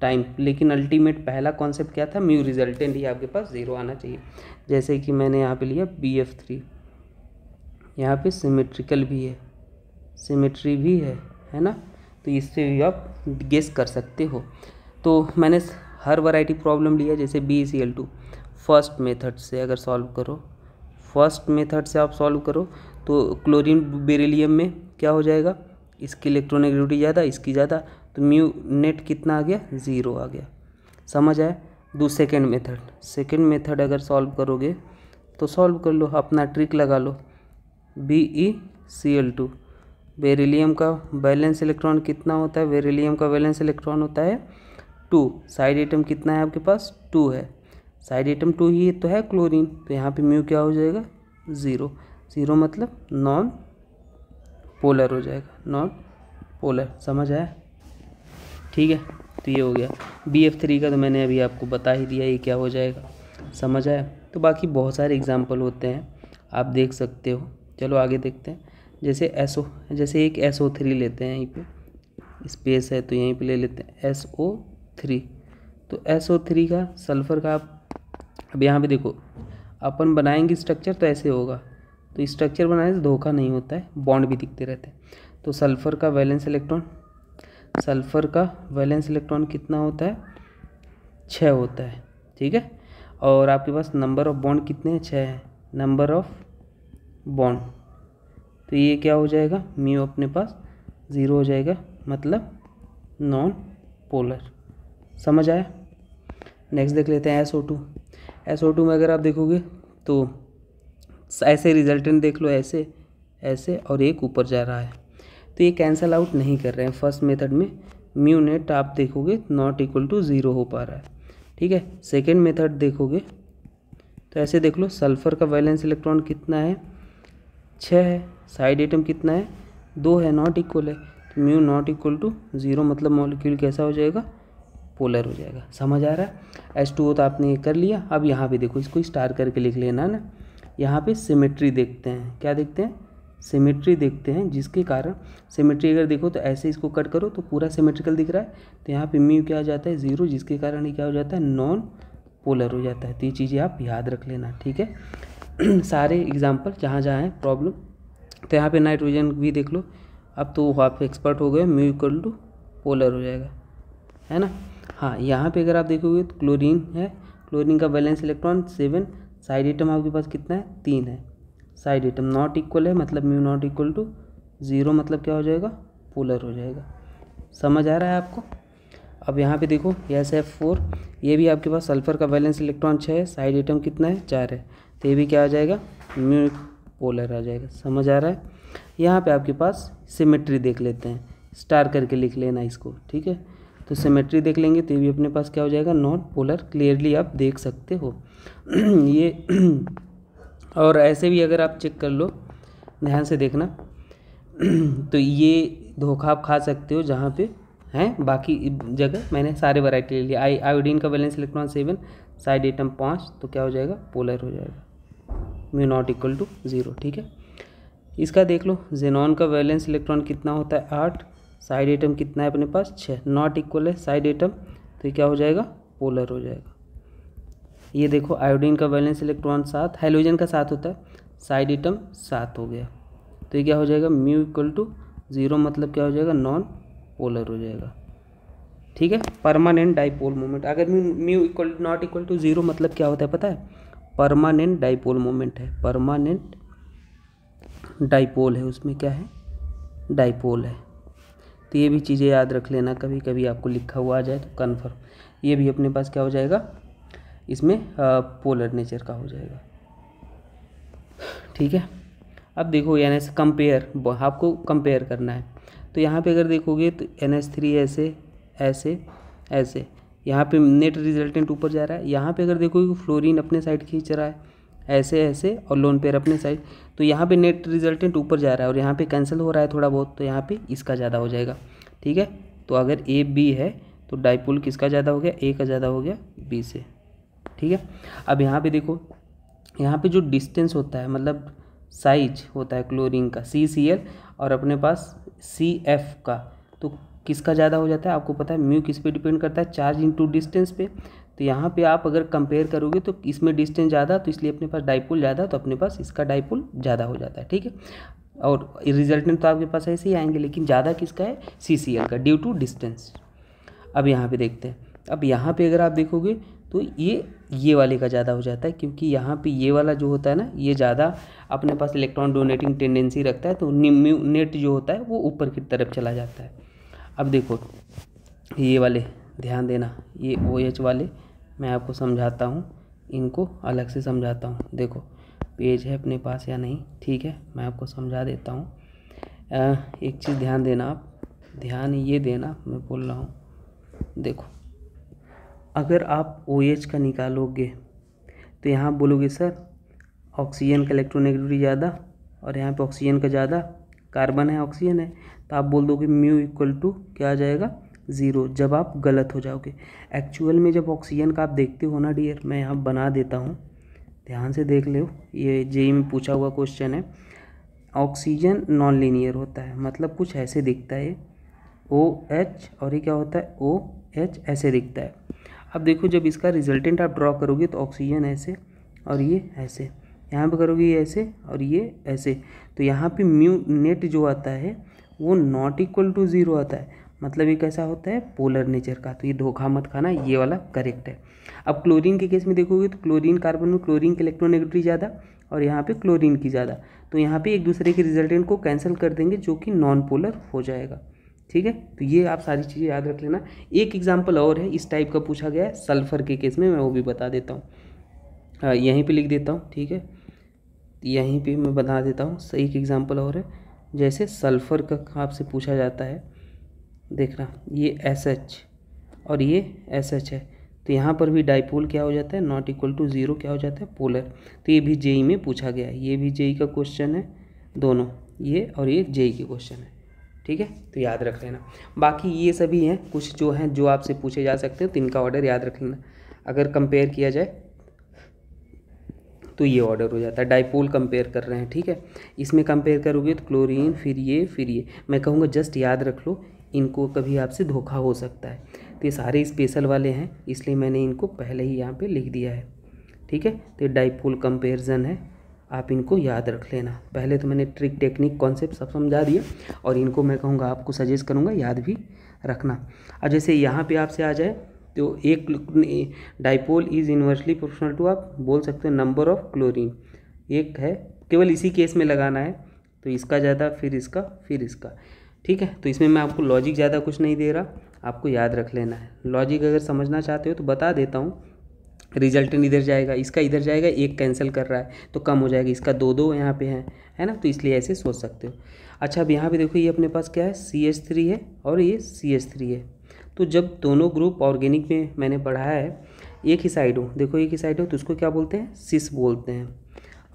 time. लेकिन अल्टीमेट पहला कॉन्सेप्ट क्या था, म्यू रिजल्टेंट ही आपके पास ज़ीरो आना चाहिए। जैसे कि मैंने यहाँ पे लिया BF3, यहाँ पे सिमेट्रिकल भी है, सिमेट्री भी है ना, तो इससे भी आप गेस कर सकते हो। तो मैंने हर वैरायटी प्रॉब्लम लिया, जैसे BeCl2 फर्स्ट मेथड से अगर सॉल्व करो, फर्स्ट मेथड से आप सॉल्व करो तो क्लोरीन बेरिलियम में क्या हो जाएगा, इसकी इलेक्ट्रोनेगेटिविटी ज़्यादा, इसकी ज़्यादा, तो म्यू नेट कितना आ गया, ज़ीरो आ गया। समझ आया? सेकेंड मेथड अगर सॉल्व करोगे तो सॉल्व कर लो, अपना ट्रिक लगा लो। BeCl2, बेरिलियम का वैलेंस इलेक्ट्रॉन कितना होता है, बेरिलियम का वैलेंस इलेक्ट्रॉन होता है 2। साइड एटम कितना है आपके पास, 2 है। साइड एटम 2 ही तो है क्लोरीन, तो यहाँ पे म्यू क्या हो जाएगा, ज़ीरो मतलब नॉन पोलर हो जाएगा, नॉन पोलर। समझ आया? ठीक है, तो ये हो गया। BF3 का तो मैंने अभी आपको बता ही दिया, ये क्या हो जाएगा। समझ आया? तो बाकी बहुत सारे एग्जाम्पल होते हैं, आप देख सकते हो। चलो आगे देखते हैं। जैसे एक SO3 लेते हैं, यहीं पे स्पेस है तो यहीं पे ले लेते हैं SO3। तो SO3 का सल्फ़र का आप अब यहाँ पे देखो, अपन बनाएंगे स्ट्रक्चर तो ऐसे होगा, तो स्ट्रक्चर बनाने से धोखा नहीं होता है, बॉन्ड भी दिखते रहते हैं। तो सल्फ़र का वैलेंस इलेक्ट्रॉन कितना होता है, 6 होता है, ठीक है। और आपके पास नंबर ऑफ बॉन्ड कितने हैं, 6 है, नंबर ऑफ बॉन्ड। तो ये क्या हो जाएगा, म्यू अपने पास 0 हो जाएगा, मतलब नॉन पोलर। समझ आया? नेक्स्ट देख लेते हैं SO2 में अगर आप देखोगे तो ऐसे रिजल्टेंट देख लो, ऐसे और एक ऊपर जा रहा है, तो ये कैंसल आउट नहीं कर रहे हैं। फर्स्ट मेथड में म्यू नेट आप देखोगे नॉट इक्वल टू ज़ीरो हो पा रहा है, ठीक है। सेकेंड मेथड देखोगे तो ऐसे देख लो, सल्फ़र का वैलेंस इलेक्ट्रॉन कितना है, 6 है। साइड एटम कितना है, 2 है, नॉट इक्वल है, तो mu not equal to zero, मतलब मॉलिक्यूल कैसा हो जाएगा, पोलर हो जाएगा। समझ आ रहा है? H2O तो आपने ये कर लिया। अब यहाँ पे देखो, इसको स्टार करके लिख लेना ना। यहाँ पे सिमेट्री देखते हैं, क्या देखते हैं, सिमेट्री देखते हैं, जिसके कारण सिमेट्री अगर देखो तो ऐसे इसको कट करो तो पूरा सिमेट्रिकल दिख रहा है, तो यहाँ पे म्यू क्या आ जाता है, 0, जिसके कारण ये क्या हो जाता है, नॉन पोलर हो जाता है। तो ये चीज़ें आप याद रख लेना, ठीक है। सारे एग्जाम्पल जहाँ जहाँ हैं प्रॉब्लम, तो यहाँ पे नाइट्रोजन भी देख लो। अब तो आप एक्सपर्ट हो गए, म्यू इक्वल टू पोलर हो जाएगा, है ना। हाँ, यहाँ पे अगर आप देखोगे तो क्लोरीन है, क्लोरीन का वैलेंस इलेक्ट्रॉन 7, साइड एटम आपके पास कितना है, 3 है। साइड एटम नॉट इक्वल है, मतलब म्यू नॉट इक्वल टू 0, मतलब क्या हो जाएगा, पोलर हो जाएगा। समझ आ रहा है आपको? अब यहाँ पे देखो SF4, ये भी आपके पास सल्फर का वैलेंस इलेक्ट्रॉन 6 है, साइड एटम कितना है, 4 है, तो ये भी क्या आ जाएगा, म्यू पोलर आ जाएगा। समझ आ रहा है? यहाँ पे आपके पास सिमेट्री देख लेते हैं, स्टार करके लिख लेना इसको, ठीक है। तो सिमेट्री देख लेंगे तो ये भी अपने पास क्या हो जाएगा, नॉन पोलर, क्लियरली आप देख सकते हो। ये और ऐसे भी अगर आप चेक कर लो, ध्यान से देखना, तो ये धोखा आप खा सकते हो जहाँ पे हैं, बाकी जगह मैंने सारे वैरायटी ले लिया। आयोडीन का वैलेंस इलेक्ट्रॉन 7, साइड एटम 5, तो क्या हो जाएगा, पोलर हो जाएगा, म्यू नॉट इक्वल टू 0, ठीक है। इसका देख लो, जेनॉन का वैलेंस इलेक्ट्रॉन कितना होता है, 8, साइड एटम कितना है अपने पास, 6, नॉट इक्वल है साइड एटम, तो ये क्या हो जाएगा, पोलर हो जाएगा। ये देखो आयोडीन का वैलेंस इलेक्ट्रॉन 7, हाइड्रोजन का 7 होता है, साइड एटम 7 हो गया, तो ये क्या हो जाएगा, म्यू इक्वल टू 0, मतलब क्या हो जाएगा, नॉन पोलर हो जाएगा, ठीक है। परमानेंट डाइपोल मोमेंट, अगर mu equal not equal to 0 मतलब क्या होता है पता है, परमानेंट डाइपोल मोमेंट है, परमानेंट डाइपोल है, उसमें क्या है, डाइपोल है। तो ये भी चीज़ें याद रख लेना, कभी कभी आपको लिखा हुआ आ जाए तो कन्फर्म, ये भी अपने पास क्या हो जाएगा, इसमें पोलर नेचर का हो जाएगा, ठीक है। अब देखो NH कंपेयर, आपको कंपेयर करना है, तो यहाँ पे अगर देखोगे तो NH3 ऐसे ऐसे ऐसे, यहाँ पे नेट रिजल्टेंट ऊपर जा रहा है, यहाँ पे अगर देखोगे फ्लोरीन अपने साइड खींच रहा है ऐसे ऐसे, और लोन पेयर अपने साइड, तो यहाँ पे नेट रिजल्टेंट ऊपर जा रहा है और यहाँ पे कैंसिल हो रहा है थोड़ा बहुत, तो यहाँ पे इसका ज़्यादा हो जाएगा, ठीक है। तो अगर AB है तो डाइपोल किसका ज़्यादा हो गया, A का ज़्यादा हो गया B से, ठीक है। अब यहाँ पे देखो, यहाँ पे जो डिस्टेंस होता है, मतलब साइज होता है क्लोरीन का CCl और अपने पास CF का, तो किसका ज़्यादा हो जाता है, आपको पता है म्यू किस पे डिपेंड करता है, चार्ज इनटू डिस्टेंस पे। तो यहाँ पे आप अगर कंपेयर करोगे तो इसमें डिस्टेंस ज़्यादा, तो इसलिए अपने पास डाइपोल ज़्यादा, तो अपने पास इसका डाइपोल ज़्यादा हो जाता है, ठीक है। और रिजल्टेंट तो आपके पास ऐसे ही आएंगे, लेकिन ज़्यादा किसका है, CCl का, ड्यू टू डिस्टेंस। अब यहाँ पे देखते हैं, अब यहाँ पे अगर आप देखोगे तो ये वाले का ज़्यादा हो जाता है, क्योंकि यहाँ पे ये वाला जो होता है ना, ये ज़्यादा अपने पास इलेक्ट्रॉन डोनेटिंग टेंडेंसी रखता है, तो नेट जो होता है वो ऊपर की तरफ चला जाता है। अब देखो ये वाले ध्यान देना, ये OH वाले मैं आपको समझाता हूँ, इनको अलग से समझाता हूँ। देखो पेज है अपने पास या नहीं, ठीक है, मैं आपको समझा देता हूँ। एक चीज़ ध्यान देना, आप ध्यान ये देना, मैं बोल रहा हूँ, देखो अगर आप OH का निकालोगे तो यहाँ बोलोगे सर ऑक्सीजन का इलेक्ट्रोनेगेटिविटी ज़्यादा, और यहाँ पे ऑक्सीजन का ज़्यादा, कार्बन है ऑक्सीजन है, तो आप बोल दोगे म्यू इक्वल टू क्या आ जाएगा, 0, जब आप गलत हो जाओगे। एक्चुअल में जब ऑक्सीजन का आप देखते हो ना डियर, मैं यहाँ बना देता हूँ, ध्यान से देख लो, ये JEE में पूछा हुआ क्वेश्चन है। ऑक्सीजन नॉन लीनियर होता है, मतलब कुछ ऐसे दिखता है OH, और ये क्या होता है OH, ऐसे दिखता है। अब देखो जब इसका रिजल्टेंट आप ड्रॉ करोगे तो ऑक्सीजन ऐसे और ये ऐसे, यहाँ पे करोगे ये ऐसे और ये ऐसे, तो यहाँ पे म्यू नेट जो आता है वो नॉट इक्वल टू 0 आता है, मतलब ये कैसा होता है, पोलर नेचर का। तो ये धोखा मत खाना, ये वाला करेक्ट है। अब क्लोरीन के केस में देखोगे तो क्लोरीन कार्बन में क्लोरीन की इलेक्ट्रोनेगेटिविटी ज़्यादा और यहाँ पे क्लोरीन की ज़्यादा, तो यहाँ पे एक दूसरे के रिजल्टेंट को कैंसिल कर देंगे, जो कि नॉन पोलर हो जाएगा, ठीक है। तो ये आप सारी चीज़ें याद रख लेना। एक एग्जाम्पल और है इस टाइप का पूछा गया है सल्फ़र के केस में, मैं वो भी बता देता हूँ, यहीं पे लिख देता हूँ, ठीक है, यहीं पे मैं बता देता हूँ। सही एक एग्जाम्पल और है, जैसे सल्फ़र का आपसे पूछा जाता है, देखना ये SH और ये SH है, तो यहाँ पर भी डाइपोल क्या हो जाता है, नॉट इक्वल टू 0 क्या हो जाता है, पोलर। तो ये भी JEE में पूछा गया है, ये भी JEE का क्वेश्चन है, दोनों ये और ये JEE के क्वेश्चन है, ठीक है, तो याद रख लेना। बाकी ये सभी हैं कुछ जो हैं जो आपसे पूछे जा सकते हैं, तो इनका ऑर्डर याद रख लेना। अगर कंपेयर किया जाए तो ये ऑर्डर हो जाता है, डाइपोल कंपेयर कर रहे हैं, ठीक है। इसमें कंपेयर करोगे तो क्लोरीन, फिर ये मैं कहूँगा जस्ट याद रख लो, इनको कभी आपसे धोखा हो सकता है। तो ये सारे स्पेशल वाले हैं, इसलिए मैंने इनको पहले ही यहाँ पे लिख दिया है, ठीक है। तो ये डाइपोल कंपेरिजन है, आप इनको याद रख लेना। पहले तो मैंने ट्रिक, टेक्निक, कॉन्सेप्ट सब समझा दिया, और इनको मैं कहूँगा आपको सजेस्ट करूँगा याद भी रखना। अब जैसे यहाँ पे आपसे आ जाए तो एक dipole is inversely proportional to, आप बोल सकते हो नंबर ऑफ क्लोरीन। एक है, केवल इसी केस में लगाना है, तो इसका ज़्यादा फिर इसका फिर इसका, ठीक है। तो इसमें मैं आपको लॉजिक ज़्यादा कुछ नहीं दे रहा, आपको याद रख लेना है। लॉजिक अगर समझना चाहते हो तो बता देता हूँ। रिजल्टेंट इधर जाएगा, इसका इधर जाएगा, एक कैंसिल कर रहा है तो कम हो जाएगा, इसका दो दो यहाँ पे है ना, तो इसलिए ऐसे सोच सकते हो। अच्छा, अब यहाँ पे देखो, ये अपने पास क्या है, CH3 है और ये CH3 है। तो जब दोनों ग्रुप ऑर्गेनिक में मैंने पढ़ाया है, एक ही साइड हो, देखो एक ही साइड हो तो उसको क्या बोलते हैं, सिस बोलते हैं।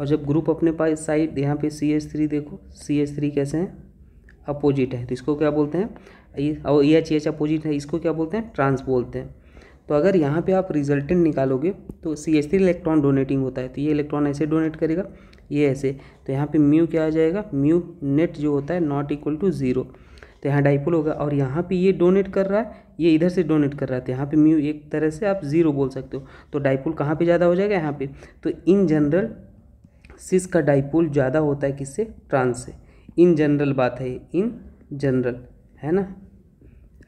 और जब ग्रुप अपने पास साइड यहाँ पे CH3, देखो CH3 कैसे हैं, अपोजिट है, तो इसको क्या बोलते हैं, ये और EH अपोजिट है, इसको क्या बोलते हैं, ट्रांस बोलते हैं। तो अगर यहाँ पे आप रिजल्टेंट निकालोगे तो CH3 इलेक्ट्रॉन डोनेटिंग होता है, तो ये इलेक्ट्रॉन ऐसे डोनेट करेगा, ये ऐसे, तो यहाँ पे म्यू क्या आ जाएगा, म्यू नेट जो होता है नॉट इक्वल टू 0, तो यहाँ डाइपोल होगा। और यहाँ पे ये डोनेट कर रहा है, ये इधर से डोनेट कर रहा है, तो यहाँ पे म्यू एक तरह से आप 0 बोल सकते हो। तो डाइपोल कहाँ पे ज़्यादा हो जाएगा, यहाँ पे। तो इन जनरल सिस का डाइपोल ज़्यादा होता है किससे, ट्रांस से। इन जनरल बात है, इन जनरल, है ना।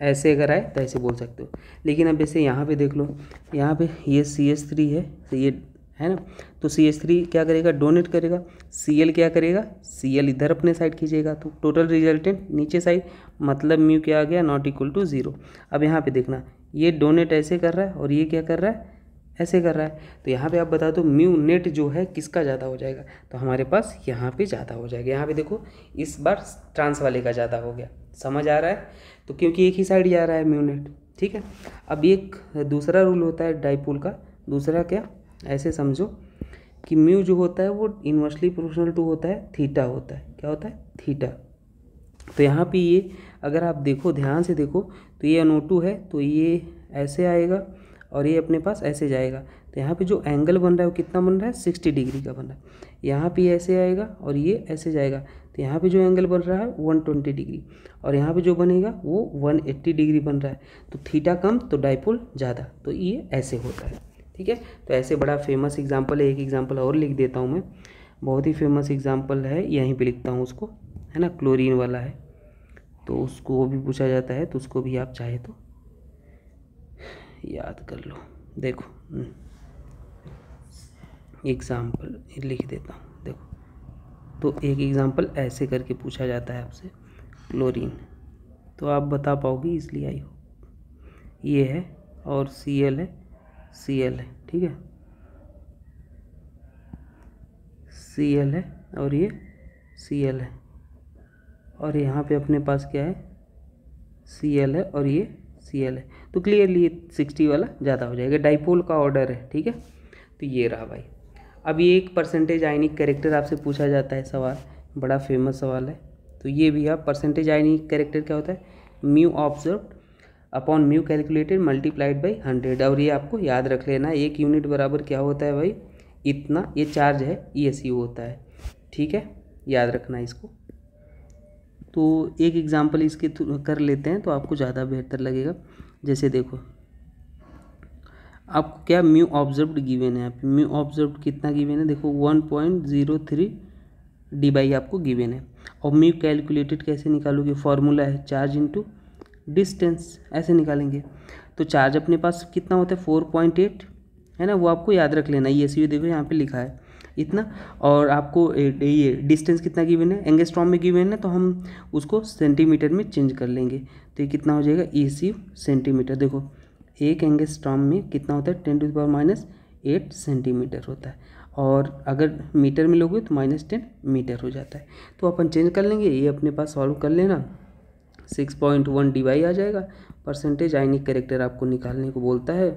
ऐसे अगर आए तो ऐसे बोल सकते हो। लेकिन अब जैसे यहाँ पे देख लो, यहाँ पे ये CH3 है, तो ये है ना, तो CH3 क्या करेगा, डोनेट करेगा, Cl क्या करेगा, Cl इधर अपने साइड खींचेगा, तो टोटल रिजल्टेंट नीचे साइड, मतलब म्यू क्या आ गया, नॉट इक्वल टू 0। अब यहाँ पे देखना, ये डोनेट ऐसे कर रहा है और ये क्या कर रहा है, ऐसे कर रहा है, तो यहाँ पे आप बता दो म्यू नेट जो है किसका ज़्यादा हो जाएगा, तो हमारे पास यहाँ पे ज़्यादा हो जाएगा। यहाँ पे देखो, इस बार ट्रांस वाले का ज़्यादा हो गया, समझ आ रहा है, तो क्योंकि एक ही साइड जा रहा है म्यू नेट, ठीक है। अब एक दूसरा रूल होता है डाइपोल का, दूसरा क्या, ऐसे समझो कि म्यू जो होता है वो इन्वर्सली प्रोपोर्शनल टू होता है थीटा होता है, क्या होता है, थीटा। तो यहाँ पे ये अगर आप देखो, ध्यान से देखो, तो ये NO2 है, तो ये ऐसे आएगा और ये अपने पास ऐसे जाएगा, तो यहाँ पे जो एंगल बन रहा है वो कितना बन रहा है, 60 डिग्री का बन रहा है। यहाँ पे ऐसे आएगा और ये ऐसे जाएगा, तो यहाँ पे जो एंगल बन रहा है 120 डिग्री, और यहाँ पे जो बनेगा वो 180 डिग्री बन रहा है। तो थीटा कम तो डाइपोल ज़्यादा, तो ये ऐसे होता है, ठीक है। तो ऐसे बड़ा फेमस एग्जाम्पल है, एक एग्जाम्पल और लिख देता हूँ मैं, बहुत ही फेमस एग्जाम्पल है, यहीं पर लिखता हूँ उसको, है ना, क्लोरीन वाला है, तो उसको भी पूछा जाता है, तो उसको भी आप चाहे तो याद कर लो। देखो एग्जाम्पल लिख देता हूँ, देखो, तो एक एग्जाम्पल ऐसे करके पूछा जाता है आपसे, क्लोरीन, तो आप बता पाओगे इसलिए आई हो, ये है और Cl है, Cl है, ठीक है, Cl है और ये Cl है, और यहाँ पे अपने पास क्या है, Cl है और ये Cl है, तो क्लियरली ये 60 वाला ज़्यादा हो जाएगा, डाइपोल का ऑर्डर है, ठीक है। तो ये रहा भाई। अब ये एक परसेंटेज आयनिक कैरेक्टर आपसे पूछा जाता है सवाल, बड़ा फेमस सवाल है, तो ये भी आप, परसेंटेज आयनिक कैरेक्टर क्या होता है, mu observed upon mu calculated multiplied by 100, और ये आपको याद रख लेना, एक यूनिट बराबर क्या होता है भाई, इतना, ये चार्ज है, ESU होता है, ठीक है, याद रखना इसको। तो एक एग्जांपल इसके कर लेते हैं तो आपको ज़्यादा बेहतर लगेगा। जैसे देखो, आपको क्या म्यू ऑब्जर्व्ड गिवन है, यहाँ पे म्यू ऑब्जर्व्ड कितना गिवन है, देखो 1.03 डी आपको गिवन है, और म्यू कैलकुलेटेड कैसे निकालोगे, फॉर्मूला है चार्ज इनटू डिस्टेंस, ऐसे निकालेंगे। तो चार्ज अपने पास कितना होता है 4.8, है ना, वो आपको याद रख लेना, ये देखो यहाँ पे लिखा है इतना, और आपको ये डिस्टेंस कितना गिवन है, एंगस्ट्रॉम में गिवन है, तो हम उसको सेंटीमीटर में चेंज कर लेंगे, तो ये कितना हो जाएगा, ECU सेंटीमीटर। देखो एक एंगस्ट्रॉम में कितना होता है, 10⁻⁸ सेंटीमीटर होता है, और अगर मीटर में लोगे तो -10 मीटर हो जाता है। तो अपन चेंज कर लेंगे, ये अपने पास सॉल्व कर लेना, 6.1 डी आ जाएगा। परसेंटेज आयनिक कैरेक्टर आपको निकालने को बोलता है,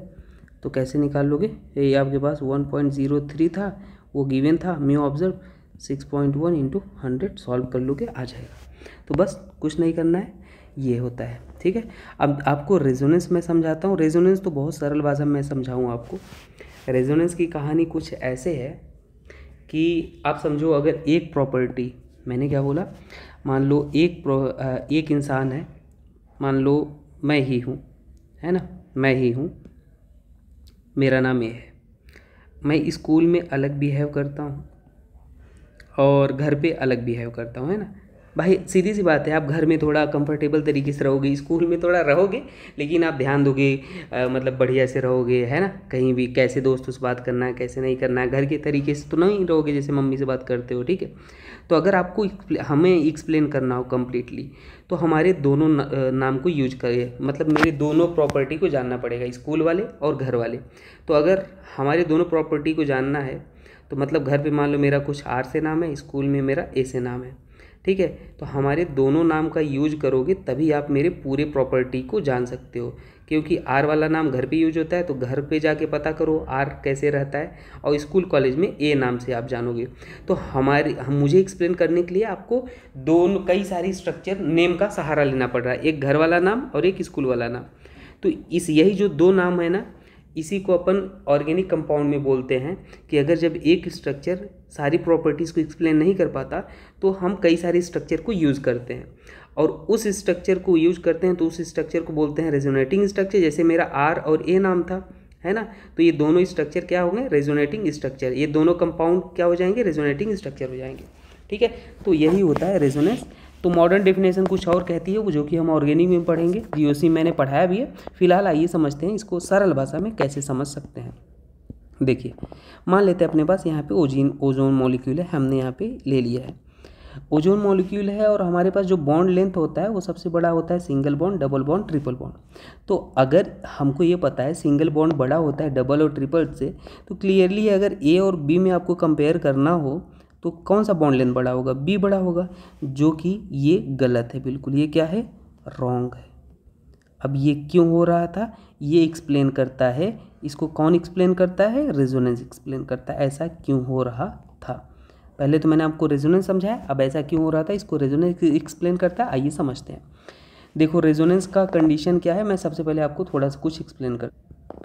तो कैसे निकाल लोगे, ये आपके पास 1.03 था, वो गिवन था म्यू ऑब्जर्व, 6.1 इंटू 100 सॉल्व कर लोगे, आ जाएगा। तो बस कुछ नहीं करना है, ये होता है, ठीक है। अब आपको रेजोनेंस मैं समझाता हूँ। रेजोनेंस तो बहुत सरल भाषा में समझाऊँ आपको। रेजोनेंस की कहानी कुछ ऐसे है कि आप समझो, अगर एक प्रॉपर्टी, मैंने क्या बोला, मान लो एक इंसान है, मान लो मैं ही हूँ, है ना, मैं ही हूँ, मेरा नाम ये है, मैं स्कूल में अलग बिहेव करता हूँ और घर पे अलग बिहेव करता हूँ, है ना, भाई सीधी सी बात है, आप घर में थोड़ा कंफर्टेबल तरीके से रहोगे, स्कूल में थोड़ा रहोगे, लेकिन आप ध्यान दोगे, मतलब बढ़िया से रहोगे, है ना। कहीं भी कैसे दोस्तों से बात करना है, कैसे नहीं करना है, घर के तरीके से तो नहीं रहोगे जैसे मम्मी से बात करते हो, ठीक है। तो अगर आपको हमें एक्सप्लेन करना हो कम्प्लीटली, तो हमारे दोनों नाम को यूज करिए, मतलब मेरे दोनों प्रॉपर्टी को जानना पड़ेगा, स्कूल वाले और घर वाले। तो अगर हमारे दोनों प्रॉपर्टी को जानना है, तो मतलब घर पे मान लो मेरा कुछ आर से नाम है, स्कूल में मेरा ए से नाम है, ठीक है। तो हमारे दोनों नाम का यूज करोगे तभी आप मेरे पूरे प्रॉपर्टी को जान सकते हो, क्योंकि आर वाला नाम घर पे यूज होता है, तो घर पे जाके पता करो आर कैसे रहता है, और स्कूल कॉलेज में ए नाम से आप जानोगे। तो मुझे एक्सप्लेन करने के लिए आपको दोनों कई सारी स्ट्रक्चर नेम का सहारा लेना पड़ रहा है, एक घर वाला नाम और एक स्कूल वाला नाम। तो यही जो दो नाम है ना, इसी को अपन ऑर्गेनिक कंपाउंड में बोलते हैं, कि अगर जब एक स्ट्रक्चर सारी प्रॉपर्टीज़ को एक्सप्लेन नहीं कर पाता, तो हम कई सारे स्ट्रक्चर को यूज़ करते हैं, और उस स्ट्रक्चर को यूज करते हैं तो उस स्ट्रक्चर को बोलते हैं रेजोनेटिंग स्ट्रक्चर। जैसे मेरा आर और ए नाम था, है ना, तो ये दोनों स्ट्रक्चर क्या होंगे, रेजोनेटिंग स्ट्रक्चर। ये दोनों कंपाउंड क्या हो जाएंगे, रेजोनेटिंग स्ट्रक्चर हो जाएंगे, ठीक है। तो यही होता है रेजोनेंस। तो मॉडर्न डेफिनेशन कुछ और कहती है, वो जो कि हम ऑर्गेनिक में पढ़ेंगे, जीओसी मैंने पढ़ाया भी है। फिलहाल आइए समझते हैं इसको सरल भाषा में कैसे समझ सकते हैं। देखिए, मान लेते हैं अपने पास यहाँ पे ओजोन मॉलिक्यूल है, हमने यहाँ पे ले लिया है। ओजोन मॉलिक्यूल है और हमारे पास जो बॉन्ड लेंथ होता है वो सबसे बड़ा होता है single bond, double bond, triple bond. तो अगर हमको ये पता है सिंगल बॉन्ड बड़ा होता है डबल और ट्रिपल से, तो क्लियरली अगर ए और बी में आपको कंपेयर करना हो तो कौन सा बॉन्ड लेंथ बड़ा होगा, बी बड़ा होगा, जो कि ये गलत है बिल्कुल। ये क्या है, रॉन्ग है। अब ये क्यों हो रहा था, ये एक्सप्लेन करता है, इसको कौन एक्सप्लेन करता है, रेजोनेंस एक्सप्लेन करता है ऐसा क्यों हो रहा था। पहले तो मैंने आपको रेजोनेंस समझाया, अब ऐसा क्यों हो रहा था इसको रेजोनेंस एक्सप्लेन करता है। आइए समझते हैं। देखो रेजोनेंस का कंडीशन क्या है, मैं सबसे पहले आपको थोड़ा सा कुछ एक्सप्लेन कर,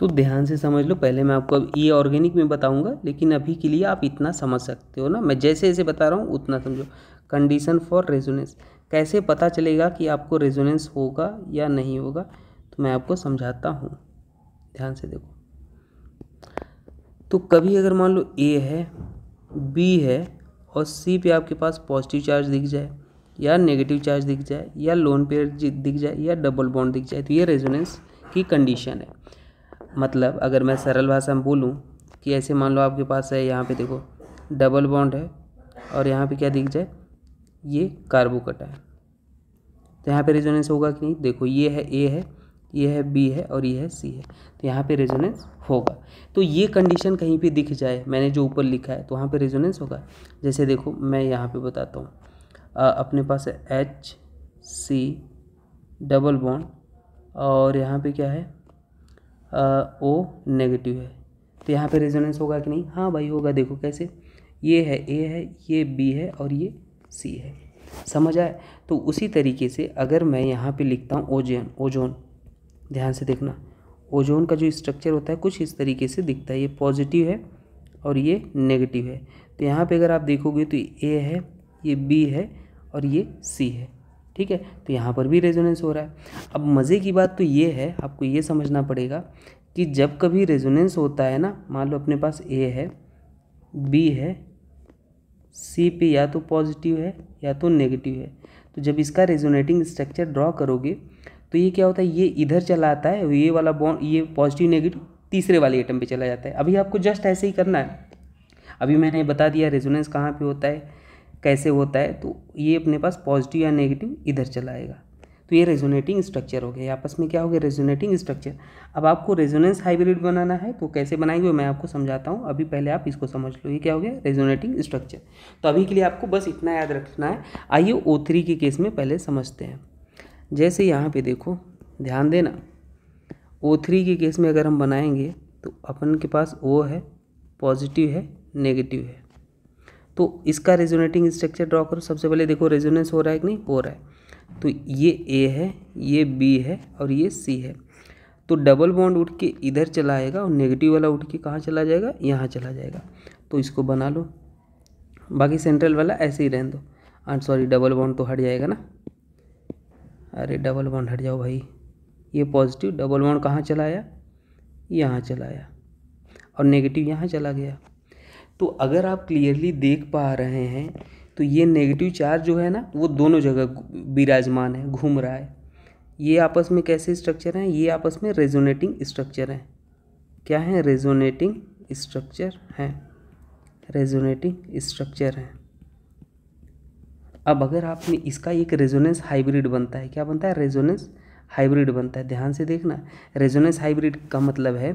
तो ध्यान से समझ लो। पहले मैं आपको अब ये ऑर्गेनिक में बताऊंगा, लेकिन अभी के लिए आप इतना समझ सकते हो ना, मैं जैसे जैसे बता रहा हूँ उतना समझो। कंडीशन फॉर रेजोनेंस, कैसे पता चलेगा कि आपको रेजोनेंस होगा या नहीं होगा, तो मैं आपको समझाता हूँ, ध्यान से देखो। तो कभी अगर मान लो ए है, बी है और सी पे आपके पास पॉजिटिव चार्ज दिख जाए या नेगेटिव चार्ज दिख जाए या लोन पेयर दिख जाए या डबल बॉन्ड दिख जाए, तो ये रेजोनेंस की कंडीशन है। मतलब अगर मैं सरल भाषा में बोलूँ कि ऐसे मान लो आपके पास है, यहाँ पे देखो डबल बॉन्ड है और यहाँ पे क्या दिख जाए, ये कार्बोकटा है, तो यहाँ पे रेजोनेंस होगा कि नहीं। देखो ये है ए है, ये है बी है और ये है सी है, तो यहाँ पे रेजोनेंस होगा। तो ये कंडीशन कहीं पे दिख जाए, मैंने जो ऊपर लिखा है, तो वहाँ पे रेजोनेंस होगा। जैसे देखो मैं यहाँ पे बताता हूँ, अपने पास है एच सी डबल बॉन्ड और यहाँ पे क्या है, ओ नेगेटिव है, तो यहाँ पे रेजोनेंस होगा कि नहीं। हाँ भाई होगा। देखो कैसे, ये है ए है, ये बी है और ये सी है, समझ आए। तो उसी तरीके से अगर मैं यहाँ पे लिखता हूँ ओजोन, ध्यान से देखना, ओजोन का जो स्ट्रक्चर होता है कुछ इस तरीके से दिखता है, ये पॉजिटिव है और ये नेगेटिव है। तो यहाँ पे अगर आप देखोगे तो ए है, ये बी है और ये सी है, ठीक है। तो यहाँ पर भी रेजोनेंस हो रहा है। अब मज़े की बात तो ये है, आपको ये समझना पड़ेगा कि जब कभी रेजोनेंस होता है ना, मान लो अपने पास ए है, बी है, सी पे या तो पॉजिटिव है या तो नेगेटिव है, तो जब इसका रेजोनेटिंग स्ट्रक्चर ड्रॉ करोगे तो ये क्या होता है, ये इधर चला आता है, ये वाला बॉन्ड, ये पॉजिटिव नेगेटिव तीसरे वाले एटम पे चला जाता है। अभी आपको जस्ट ऐसे ही करना है। अभी मैंने बता दिया रेजोनेंस कहाँ पे होता है, कैसे होता है, तो ये अपने पास पॉजिटिव या नेगेटिव इधर चला आएगा, तो ये रेजोनेटिंग स्ट्रक्चर हो गया, आपस में क्या हो गया, रेजोनेटिंग स्ट्रक्चर। अब आपको रेजोनेंस हाइब्रिड बनाना है तो कैसे बनाएंगे मैं आपको समझाता हूँ, अभी पहले आप इसको समझ लो, ये क्या हो गया, रेजोनेटिंग स्ट्रक्चर। तो अभी के लिए आपको बस इतना याद रखना है। आइए O3 के केस में पहले समझते हैं। जैसे यहाँ पे देखो, ध्यान देना, O3 के केस में अगर हम बनाएंगे तो अपन के पास O है, पॉजिटिव है, नेगेटिव है, तो इसका रेजोनेटिंग स्ट्रक्चर ड्रॉ करो। सबसे पहले देखो रेजोनेंस हो रहा है कि नहीं, हो रहा है। तो ये ए है, ये बी है और ये सी है, तो डबल बॉन्ड उठ के इधर चला आएगा और नेगेटिव वाला उठ के कहाँ चला जाएगा, यहाँ चला जाएगा। तो इसको बना लो, बाकी सेंट्रल वाला ऐसे ही रहने दो। सॉरी, डबल बॉन्ड तो हट जाएगा ना, अरे डबल बॉन्ड हट जाओ भाई, ये पॉजिटिव, डबल बॉन्ड कहाँ चला आया, यहाँ चला आया और नेगेटिव यहाँ चला गया। तो अगर आप क्लियरली देख पा रहे हैं तो ये नेगेटिव चार्ज जो है ना वो दोनों जगह विराजमान है, घूम रहा है। ये आपस में कैसे स्ट्रक्चर हैं, ये आपस में रेजोनेटिंग स्ट्रक्चर हैं। क्या है, रेजोनेटिंग स्ट्रक्चर हैं, रेजोनेटिंग स्ट्रक्चर हैं। अब अगर आपने इसका एक रेजोनेंस हाइब्रिड बनता है, क्या बनता है, रेजोनेंस हाइब्रिड बनता है। ध्यान से देखना, रेजोनेंस हाइब्रिड का मतलब है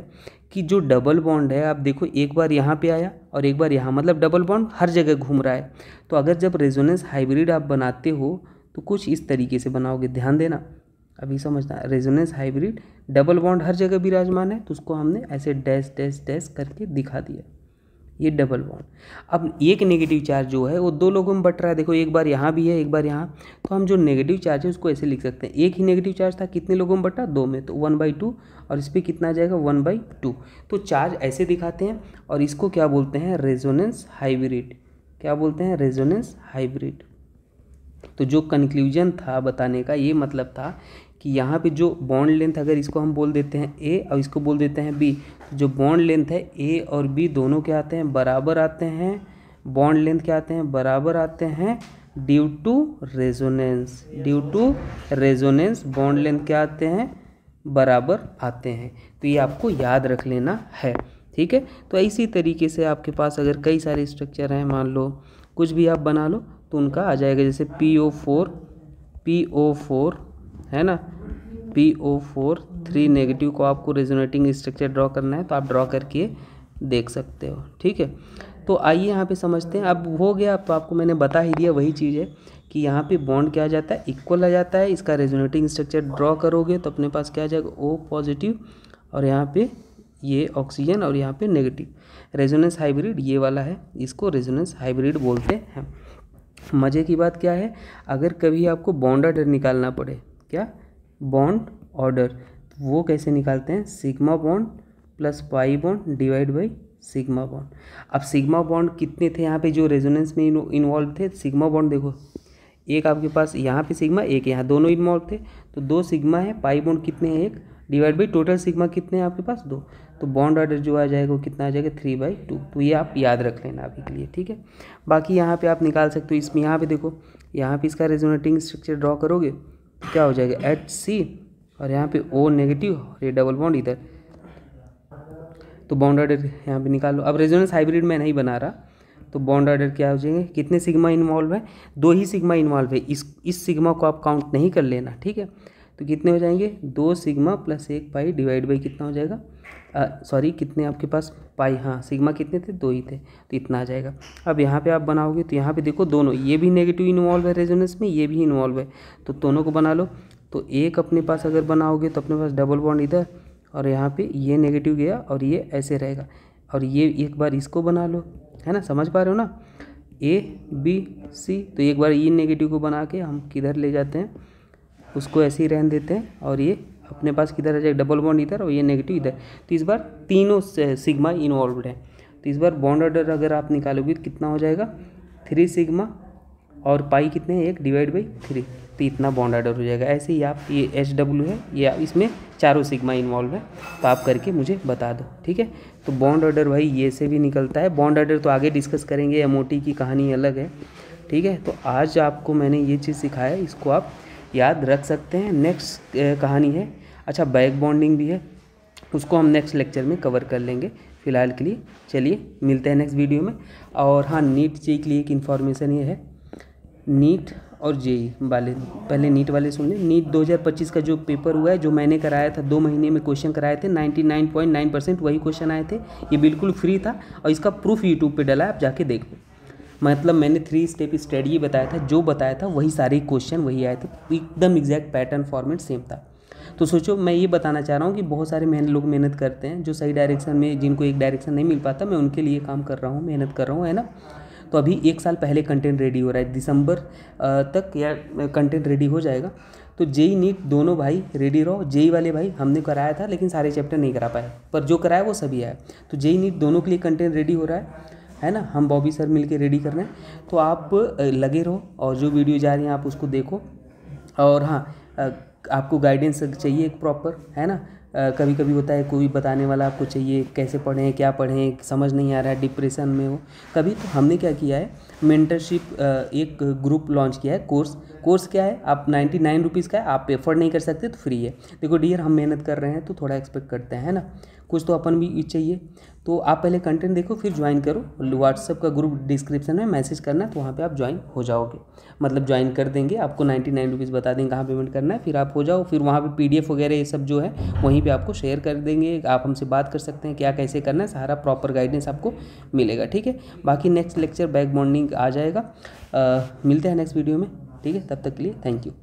कि जो डबल बॉन्ड है, आप देखो एक बार यहाँ पे आया और एक बार यहाँ, मतलब डबल बॉन्ड हर जगह घूम रहा है। तो अगर जब रेजोनेंस हाइब्रिड आप बनाते हो तो कुछ इस तरीके से बनाओगे, ध्यान देना, अभी समझना। रेजोनेंस हाइब्रिड, डबल बॉन्ड हर जगह विराजमान है, तो उसको हमने ऐसे डैश डैश डैश करके दिखा दिया, ये डबल बॉन्ड। अब एक नेगेटिव चार्ज जो है वो दो लोगों में बट रहा है, देखो एक बार यहाँ भी है एक बार यहाँ, तो हम जो नेगेटिव चार्ज है उसको ऐसे लिख सकते हैं, एक ही नेगेटिव चार्ज था, कितने लोगों में बटा, 2 में, तो 1/2, और इस पर कितना आ जाएगा, 1/2। तो चार्ज ऐसे दिखाते हैं, और इसको क्या बोलते हैं, रेजोनेंस हाइब्रिड। क्या बोलते हैं, रेजोनेंस हाइब्रिड। तो जो कंक्लूजन था बताने का, ये मतलब था कि यहाँ पे जो बॉन्ड लेंथ, अगर इसको हम बोल देते हैं ए और इसको बोल देते हैं बी, तो जो बॉन्ड लेंथ है ए और बी दोनों क्या आते हैं, बराबर आते हैं। बॉन्ड लेंथ क्या आते हैं, बराबर आते हैं, due to resonance. Due to resonance bond length क्या आते हैं, बराबर आते हैं। तो ये आपको याद रख लेना है, ठीक है। तो इसी तरीके से आपके पास अगर कई सारे स्ट्रक्चर हैं, मान लो कुछ भी आप बना लो तो उनका आ जाएगा, जैसे PO4 है ना, PO4 3 नेगेटिव को आपको रेजोनेटिंग स्ट्रक्चर ड्रॉ करना है तो आप ड्रॉ करके देख सकते हो, ठीक है। तो आइए यहाँ पे समझते हैं। अब हो गया, अब तो आपको मैंने बता ही दिया, वही चीज़ है कि यहाँ पे बॉन्ड क्या आ जाता है, इक्वल आ जाता है। इसका रेजोनेटिंग स्ट्रक्चर ड्रॉ करोगे तो अपने पास क्या आ जाएगा, O पॉजिटिव, और यहाँ पे ये ऑक्सीजन और यहाँ पे नेगेटिव। रेजोनेंस हाइब्रिड ये वाला है, इसको रेजोनेंस हाइब्रिड बोलते हैं। मज़े की बात क्या है, अगर कभी आपको बॉन्ड ऑर्डर निकालना पड़े, क्या, बॉन्ड ऑर्डर, वो कैसे निकालते हैं, sigma bond plus pi bond divide by sigma bond. अब सिग्मा बॉन्ड कितने थे यहाँ पे जो रेजोनेंस में इन्वॉल्व थे, सिग्मा बॉन्ड देखो, एक आपके पास यहाँ पे सिग्मा, एक यहाँ, दोनों इन्वॉल्व थे, तो 2 सिग्मा है। पाई बॉन्ड कितने हैं, 1, डिवाइड बाई टोटल सिग्मा कितने हैं आपके पास, 2, तो बॉन्ड ऑर्डर जो आ जाएगा वो कितना आ जाएगा, 3/2। तो ये आप याद रख लेना अभी के लिए, ठीक है। बाकी यहाँ पे आप निकाल सकते हो, इसमें यहाँ पे देखो, यहाँ पे इसका रेजोनेटिंग स्ट्रक्चर ड्रॉ करोगे तो क्या हो जाएगा, HC, और यहाँ पे O नेगेटिव और ये डबल बॉन्ड इधर, तो बॉन्ड ऑर्डर यहाँ पे निकाल लो। अब रेजोनेंस हाइब्रिड में नहीं बना रहा, तो बॉन्ड ऑर्डर क्या हो जाएंगे, कितने सिग्मा इन्वॉल्व है, 2 ही सिग्मा इन्वॉल्व है, इस सिग्मा को आप काउंट नहीं कर लेना, ठीक है। तो कितने हो जाएंगे, 2 sigma plus 1 pi divide by कितना हो जाएगा, सॉरी कितने आपके पास पाई, हाँ सिग्मा कितने थे, 2 ही थे, तो इतना आ जाएगा। अब यहाँ पे आप बनाओगे तो यहाँ पे देखो दोनों, ये भी नेगेटिव इन्वॉल्व है रेजोनेंस में, ये भी इन्वॉल्व है, तो दोनों को बना लो। तो एक अपने पास अगर बनाओगे तो अपने पास डबल बॉन्ड इधर, और यहाँ पे ये नेगेटिव गया और ये ऐसे रहेगा, और ये एक बार इसको बना लो, है ना, समझ पा रहे हो ना, ABC। तो एक बार ये नेगेटिव को बना के हम किधर ले जाते हैं, उसको ऐसे ही रहने देते हैं, और ये अपने पास किधर आ जाएगा, डबल बॉन्ड इधर और ये नेगेटिव इधर। तो इस बार तीनों सिग्मा इन्वॉल्व है, तो इस बार बॉन्ड ऑर्डर अगर आप निकालोगे तो कितना हो जाएगा, 3 सिग्मा और पाई कितने हैं, 1 डिवाइड बाई 3, तो इतना बॉन्ड ऑर्डर हो जाएगा। ऐसे ही आप, ये HW है, ये इसमें चारों सिग्मा इन्वॉल्व है, तो आप करके मुझे बता दो, ठीक है। तो बॉन्ड ऑर्डर भाई ये से भी निकलता है। बॉन्ड ऑर्डर तो आगे डिस्कस करेंगे, MOT की कहानी अलग है, ठीक है। तो आज आपको मैंने ये चीज़ सिखाया, इसको आप याद रख सकते हैं। नेक्स्ट कहानी है, अच्छा बैक बॉन्डिंग भी है, उसको हम नेक्स्ट लेक्चर में कवर कर लेंगे। फ़िलहाल के लिए चलिए मिलते हैं नेक्स्ट वीडियो में। और हाँ, नीट JEE के लिए एक इन्फॉर्मेशन ये है, नीट और JEE वाले, पहले नीट वाले सुन लें। नीट 2025 का जो पेपर हुआ है, जो मैंने कराया था, 2 महीने में क्वेश्चन कराए थे, 99.9% वही क्वेश्चन आए थे। ये बिल्कुल फ्री था और इसका प्रूफ यूट्यूब पे डला है, आप जाके देख लो। मतलब मैंने 3 स्टेप स्टडी बताया था, जो बताया था वही सारे क्वेश्चन वही आए थे, एकदम एग्जैक्ट पैटर्न फॉर्मेट सेम था। तो सोचो, मैं ये बताना चाह रहा हूँ कि बहुत सारे लोग मेहनत करते हैं, जो सही डायरेक्शन में, जिनको एक डायरेक्शन नहीं मिल पाता, मैं उनके लिए काम कर रहा हूँ, मेहनत कर रहा हूँ, है ना। तो अभी 1 साल पहले कंटेंट रेडी हो रहा है, दिसंबर तक या कंटेंट रेडी हो जाएगा। तो JEE नीट दोनों भाई रेडी रहो। JEE वाले भाई हमने कराया था लेकिन सारे चैप्टर नहीं करा पाए, पर जो कराया वो सभी आया। तो JEE नीट दोनों के लिए कंटेंट रेडी हो रहा है ना, हम बॉबी सर मिलके रेडी कर रहे हैं। तो आप लगे रहो और जो वीडियो जा रही हैं आप उसको देखो। और हाँ, आपको गाइडेंस चाहिए एक प्रॉपर, है ना, कभी कभी होता है कोई बताने वाला आपको चाहिए, कैसे पढ़ें क्या पढ़ें समझ नहीं आ रहा है, डिप्रेशन में हो कभी, तो हमने क्या किया है, मेंटरशिप एक ग्रुप लॉन्च किया है। कोर्स क्या है, आप 99 रुपीज़ का है, आप एफर्ड नहीं कर सकते तो फ्री है। देखो डियर, हम मेहनत कर रहे हैं तो थोड़ा एक्सपेक्ट करते हैं, है ना, कुछ तो अपन भी चाहिए। तो आप पहले कंटेंट देखो फिर ज्वाइन करो। व्हाट्सएप का ग्रुप डिस्क्रिप्शन में मैसेज करना है, तो वहाँ पे आप ज्वाइन हो जाओगे, मतलब ज्वाइन कर देंगे। आपको 99 रुपीज़ बता देंगे कहाँ पेमेंट करना है, फिर आप हो जाओ। फिर वहाँ पे PDF वगैरह ये सब जो है वहीं पे आपको शेयर कर देंगे। आप हमसे बात कर सकते हैं क्या कैसे करना है, सारा प्रॉपर गाइडेंस आपको मिलेगा, ठीक है। बाकी नेक्स्ट लेक्चर बैक बॉन्डिंग आ जाएगा। मिलते हैं नेक्स्ट वीडियो में, ठीक है। तब तक के लिए थैंक यू।